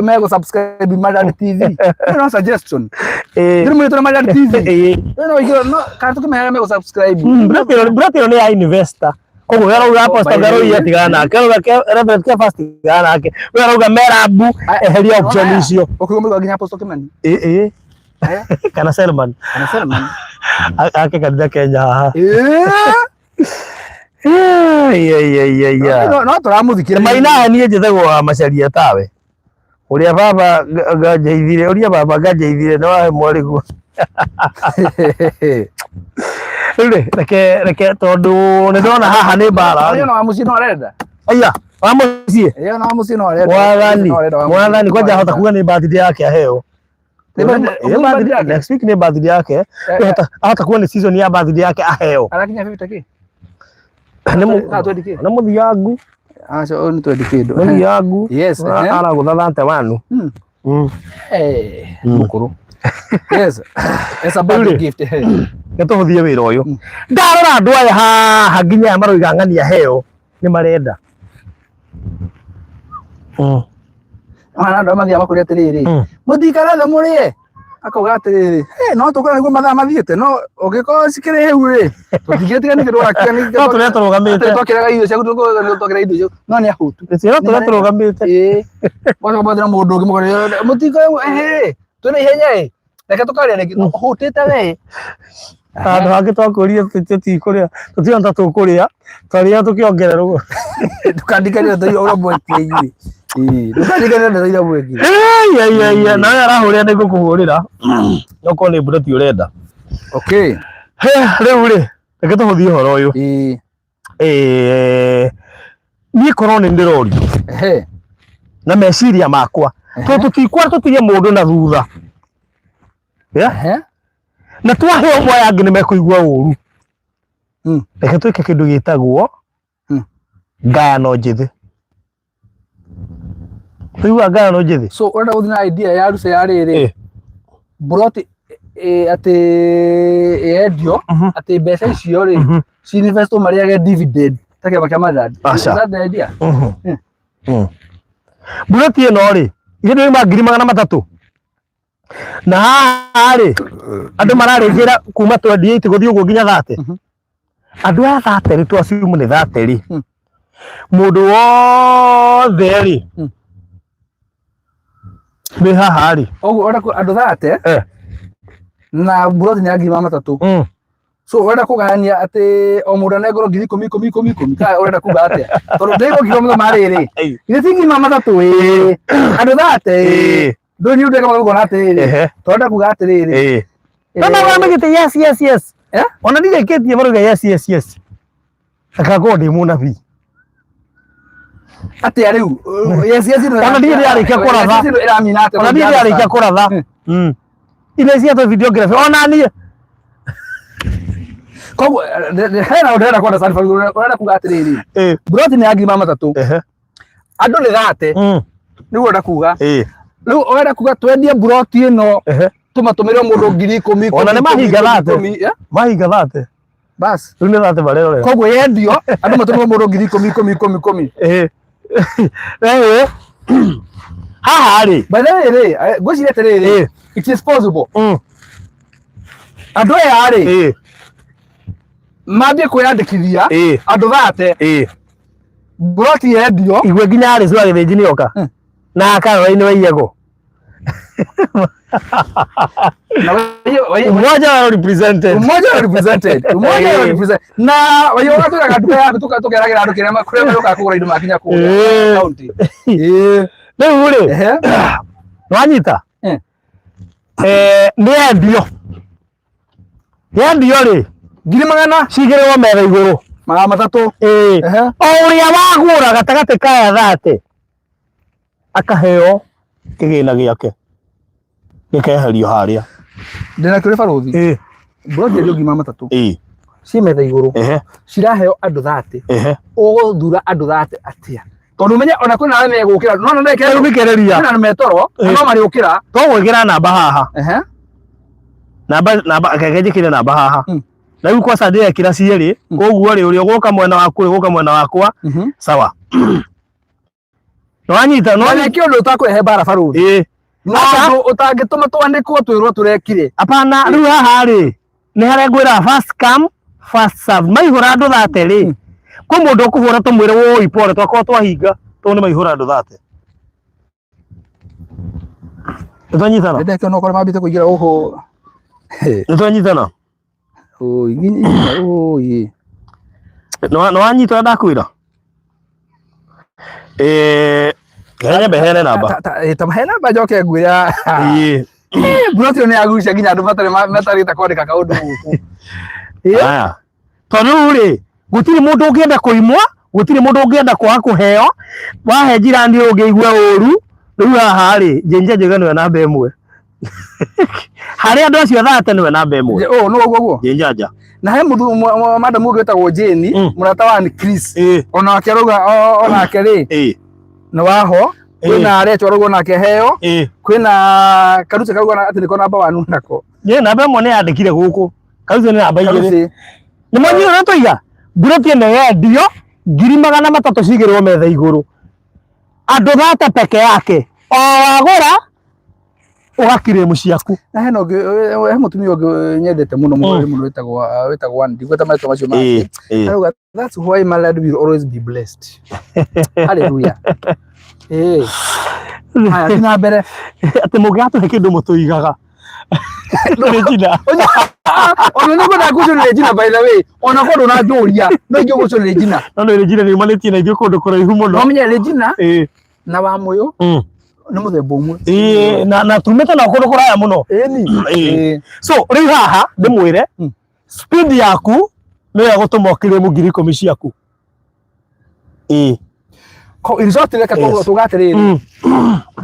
mego subscribe Maryland TV no suggestion ndio mwĩtwo Maryland TV no igĩra no kana tũkĩmehe mego subscribe bratio nĩ ya investor koguo wera uga posta ngaro ya tigana nake reverend kia fast tigana nake wera uga merabu eheria option icio ukigomba nginya posta kimani kana Selman ake kanitha Kenya haha no tũramũthikĩra maina niĩ njethagwo macaria tawe ũrĩa baba ngajeithire ũrĩa baba ngajeithire no wahe mwarĩguo reke tondũ nĩ ndona haha nĩ mbara no mũciĩ no arenda aya wa mũciĩ no mũciĩ no arenda mwathani kwanja hota kuga nĩ birthday yake aheo next week nĩ birthday yake hota kuga nĩ season ya birthday yake aheo arakinya 50k nĩ mũthiangu acio nĩ twendi kĩndũ mũthiangu yes aragũthathante wanu mũkũrũ yes it's a birthday gift nĩ tũhũthie wĩra ũyũ ndarora andũ aya haha nginya aya maroiga ng'ania heo nĩ marenda ana andũ mathia makũria atĩrĩrĩ mũtikaraga mũrĩe akauga atĩrĩrĩ no tũkora nĩguo mathaa mathiĩte no ũngĩkorwo cikĩrĩ hĩu rĩ tũtingĩtiganĩke no tũrĩa tũrũgamĩte twakĩraga irio ciaku twakĩra irio ciaku no nĩ ahũtu no tũrĩa tũrũgamĩte mwacoka mũndũ ũngĩ mũkorwo mũtikaraga twĩna ihenya reke tũkarĩa rĩngĩ ũhũtĩte we handũ hangĩ twakũria tũtikũrĩa tũtiona ta tũkũrĩa twarĩa tũkĩongererwo ndũkandikania ndeithia ũrĩa mwekire ndũkandikania ndeithia mwekire nawe arahũrĩra nĩ ngũkũhũrĩra okorwo nĩ mbura ti ũrenda okay rĩu rĩ reke tũhũthie ũhoro ũyũ niĩ korwo nĩ ndĩrorio na meciria makwa tũtikwara tũtige mũndũ na thutha na twahe ũmwe aya angĩ nĩ mekũigua ũru reke twĩke kĩndũ gĩtagwo ngayano njĩthĩ tũigua ngayano njĩthĩ so ũrenda gũthiĩ na idea ya ruca ya rĩrĩ broti atĩ endio atĩ mbeca icio rĩ ci-investwo marĩage dividend ta kĩama kĩa Maryland that idea broti ĩno rĩ ithe nĩ 300,000 na haha rĩ andũ mararĩngĩra kuma 28 gũthiĩ ũguo nginya 30 andũ aya 30 rĩ twaciumu nĩ 30 rĩ mũndũ wothe rĩ nĩ haha rĩ ũguo andũ 30 na broti nĩ 300,000 so ũrenda kũgania atĩ o mũndũ anengorwo 10,000 kana ũrenda kuga atĩa tondũ ndĩgũkirwo mũno marĩrĩ githĩ ti 300,000 andũ 30 ndũĩ nĩ ũndũ ũgona atĩrĩrĩ tondũ kuga atĩrĩrĩ magĩte yes ona ndirĩkĩtie maruga yes akakorwo ndĩ mũnabii atĩa rĩu ona ndirĩ arĩkia kũratha Imesia to videography. Ona ni. Koguo hena ndera kwenda San Francisco urenda kuga atiriri. Buroti ni agima matatu. Andu ni thate. Nigo urenda kuga. Riu urenda kuga twendie buroti ino. Tumatumire mundu 10,000. Ona ni mahinga thate. Mahinga thate. Bas. Riu ni thate bare ore. Koguo yendio andu matumire mundu 10,000. Haha ri. By the way, gwiciria atiriri. It is possible. Andu aya ri. Mambie kwiyandikithia andu thate. Buroti yendio. Igwe nginya ari cwa githinjini oka. Na Caroline Waiyego. Umoja represented. Na wayoga tukaga tuka tukeragira andu kirema kuria maruka kugura indu makinya ku county. Riu ri. Wanyita. Ni endio. Yendio ri. 100,000 cigirwo metha iguru. Magana matatu. O uria wagura gatagati kaya thate. Akaheo kigina giake. Gikeherio haria. Ndina kuri baruthi. Buroti ndio gima matatu. Ci metha iguru. Ciraheo andu thate. Uguthura andu thate atia. Tondu menye ona kwina arĩa megukira no neke rubikereria kwina metoro no mari ukira to gwikira namba haha namba akagejikire namba haha na riu kwa sande ekira cieri koguo ri uri uguka mwena waku uguka mwena wakwa sawa no anyita no neke undu utakwehe bara baruthi no utangituma twandikwo twirwo turekire apana riu haha ri ni haria ngwira first come first serve maihura andu thate ri kwa mundu kuhura tumwire woi pore twakwa twahinga to ni maihura andu thate twanyitana ndeke no kore mabite kuigira uhu twanyitana oi no anyita ndakwira henya behene namba tamahena bajoke ngwira buroti ni agusha nginya andu matari ta kwandika kaundu guku aya tondu ri gutiri mundu ungienda kuimwa gutiri mundu ungienda kwa kuheo wahe jirani ungiigua uru riu haha ri jenja njega niwe namba imwe hari andu acio thate niwe namba imwe no guo jenja na he muthu madam ugitagwo Jane murata wa Chris ona akeruga ona akeri na waho kwina aretwa rugo nake heo kwina karuce karuga ati niko namba wanu nako ye namba imwe ni yandikire guku karuce ni namba igiri ni mwanyi ora toiga buroti ne yendio 300,000 cigirwo metha iguru andu thate peke yake o wagura ugakire muciaku na heno he mutumia ungi nyendete muno muno wetagwo ndigweta maito macio make aruga that's why my lad will always be blessed hallelujah haya dina mbere ati mugiatu he kindu mutuigaga Regina ona no kuna kucio Regina by the way ona kondo na njuria no ingi gucio Regina no Regina ni maletie na ithuĩ kundu kuraihu muno no menye Regina na wa muyo ni muthemba umwe na tumete na kundu kuraya muno so riu haha ndimwire speed yaku ni ya gutuma okire mu 10,000 ciaku ko resort reka tugatiriri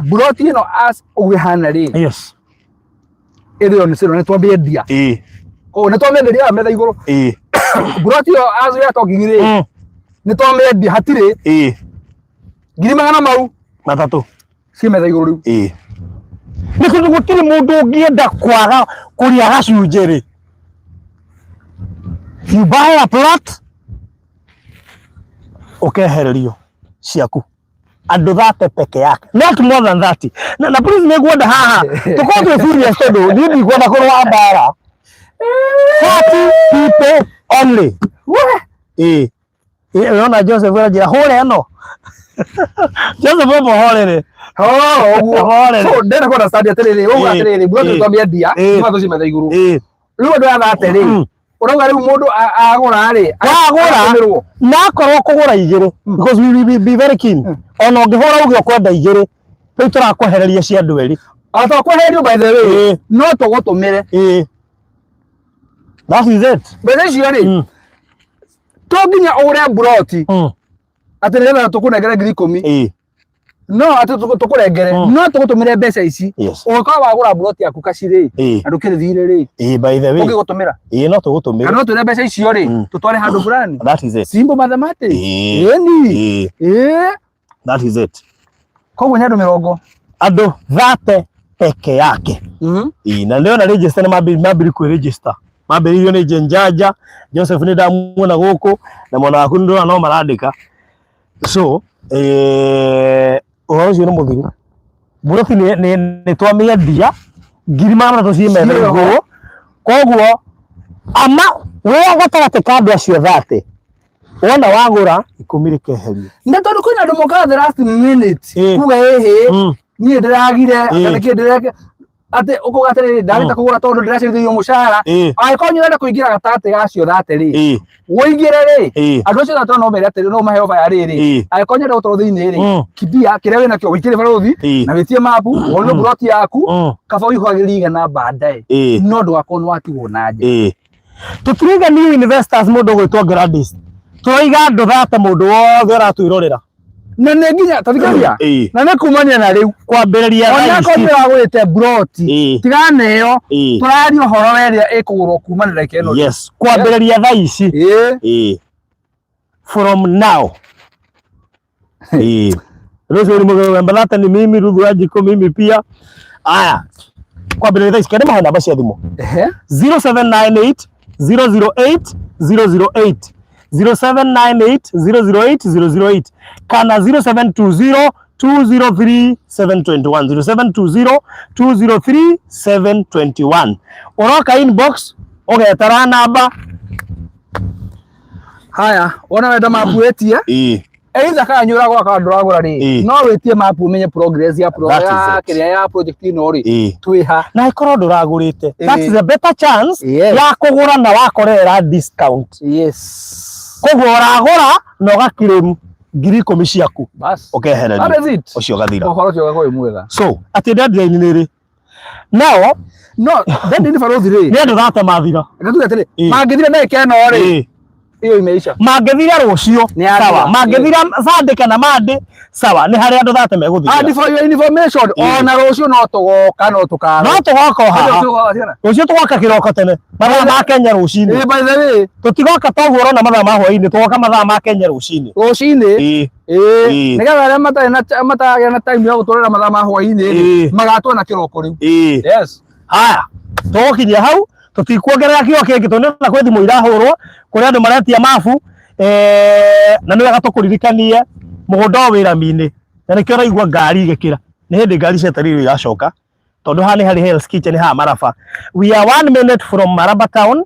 buroti ino as ugihana ri yes ethio ni sino ni twambendia ko ni twambendia metha iguru buroti yo as ya tokigire ni twambendia hatire 100,000 mau matatu si metha iguru riu ni kundu gutiri mundu ungienda kwaga kuria gacunjiri you buy a plot ukehererio ciaku andu thate peke yake not more than that na please me gwenda haha tuko tu serious todo ni gwenda kurwa bara 30 people only ona Joseph wera hore no Joseph bo hore hore so ndena kwa stadia terere uga terere bro twambia dia ma tuci metha iguru riu andu athate ri urauga riu mundu agura ri agura na korwo kugura igiri because we will be very keen ona ngihora ugio kwenda igiri riu turakwehereria cia andu eri atakwehererio by the way no tugutumire that is it bere cio ri to nginya ure broti ati rena tukunengera 10,000 no atu tukurengere no tugutumire mbeca ici uka wagura broti yaku kaciri andu kirithire ri by the way ugigotumira no tugutumira kana tuire mbeca icio ri tutware handu fulani. That is it. Simple mathematics. That is it. Koguo ni andu 30 andu 30 peke yake. Na leo na register na mabiri ku register mabiri ni Jenjaja Joseph ni ndamuona guku na mwana waku ndo no marandika. So ucio ni muthiru buroti ni twamiendia ngiri magana tucimene ngo koguo ama wewe gatagate ka andu acio 30 wona wagura ikumi rikeherio nda tondu kwina andu moka the last minute kuga ni ndiragire kana kindireke ate ukugatire ndarita kugura tondu ndiracirithio mushara aikonyo ndenda kuingira gatagate gacio 30 ri woingire ri andu acio 30 no mere ati no mahe ofa ya riri aikonyo ndenda gutoro thiini ri kibia kiria wina kio wikire barothi na witie mapu wone broti yaku kaba uihagiriga na baadaye no ndugakonu watigwo na nje tutiriga ni investors mundu gwitwo Gladys twiga andu 30 mundu wothe aratwirorera na ne nginya tathikaria na ne kumania na riu kwambiriria ona ko ndagwite broti tiganeyo turari uhoro weria ikugurwo kumanira keno yes kwambiriria thaa ici from now Rozo ni mgamba ni mimi Rudhu Ajiko mimi pia aya kwambiriria thaa ici kende mahana basi thimu 0798 008 008 0798 008 008 kana 0720 203 721 0720 203 721 oroka inbox ogetara namba haya ona wenda mapu etie either ka nyura gwa ka nduragura ri no witie mapu umenye progress ya kiria ya project ino ri twiha na ikoro nduragurite that is a better chance ya kugura na wakorera discount koguo uragura no gakiremu ngiri 10 ciaku bas okeherera ucio gathira uhoro cio gako imwega so ati deadline ni ri now no deadline farothi ri ni andu 30 mathira ngatuga atiri mangithira na ikeno ri iyo imeisha mangithira rucio sawa mangithira Sunday kana Monday sawa ni hari andu 30 meguthira and for your information ona rucio no tugoka no tukara no tugoka haha rucio tugoka kiroko tene mathaa ma Kenya rucini by the way tutigoka toguo urona mathaa ma hwaini tugoka mathaa ma Kenya rucini nigetha aria matagĩa na time ya guturira mathaa ma hwaini magatwo na kiroko riu yes haya tugokinya hau tutikuongerera kio kingi tondu na kwethi muirahurwo kuri andu maretia mafu na ni wega tukuririkanie mugunda wira mini na nikio raigua ngari igikira ni hindi ngari ciatariro igacoka tondu hani hari Hell's Kitchen ha Maraba we are 1 minute from Maraba town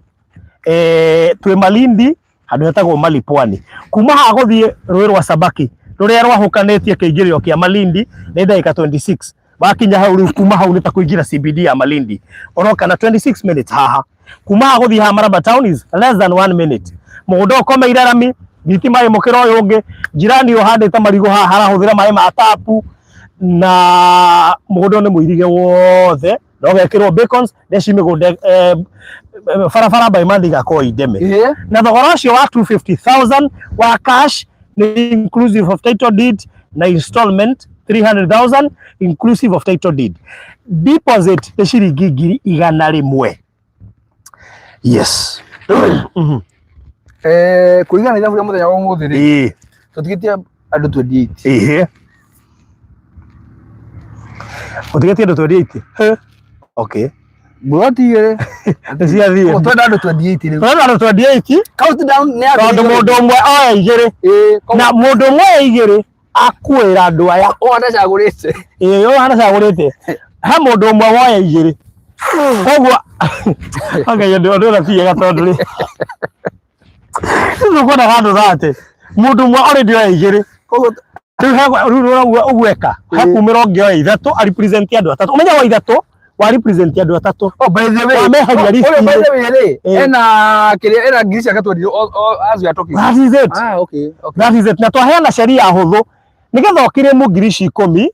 twi Malindi handu hetagwo Malipwani kuma ha guthie rui rwa Sabaki ruria rwahukanetie kiingiriro kia Malindi ni ndagika 26 wakinya hau riu kuma hau nita kuingira CBD ya Malindi oroka na 26 minutes haha kuma ha guthie ha Maraba town is less than 1 minute mugunda ukome irarami thitima imukira uyu ungi jirani uhandite marigo haha harahuthira mai ma tapu na mugunda ni muirige wothe no gekirwo bacons neci migunda farafara by Mandinga ko ideme na thogora ucio wa 250,000 wa cash ni inclusive of title deed na installment 300,000 inclusive of title deed deposit ni ciringi ngiri 100 yes kuringana na ithabu ria muthenya wa umuthi ri tutigitie andu 28 utigitie andu 28 okay broti igere cia thie twenda andu 28 riu twenda andu 28 count down ni andu mundu umwe oya igiri na mundu umwe igiri akwira andu aya anacagurite anacagurite ha mundu umwe woya igiri koguo anga ndio na pia gatondu ri ndio na handu thate mundu umwe already oya igiri koguo riu ugweka hakumira ngioya ithatu a represent andu atatu umenya wa ithatu wa represent andu atatu by the way ameharia list by the way ena kiria era ngiri cia katwadi as we are talking that is it okay that is it na twaheana sheria huthu nigetha okire mu ngiri 10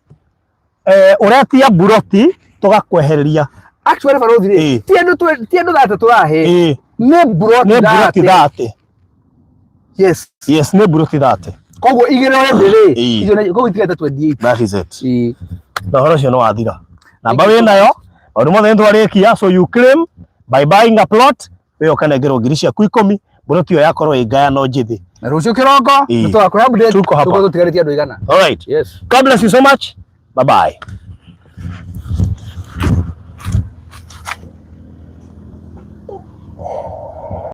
uretia buroti tugakwehereria actually farothi ti andu thate turahe ni buroti thate yes ni buroti thate Kogo igire ndere. Izo na kogo itigata 28. That is it. Na horo cio no wathira. Namba we nayo. Maundu mothe ntwarikia, so you claim by buying a plot, we ukanengerwo ngiri ciaku 10, buroti yo yakorwo ingayano njithi. Na rucio kiroko, nitwakora update. Tuko tutigaretia andu igana. All right. Yes. God bless you so much. Bye bye. Oh.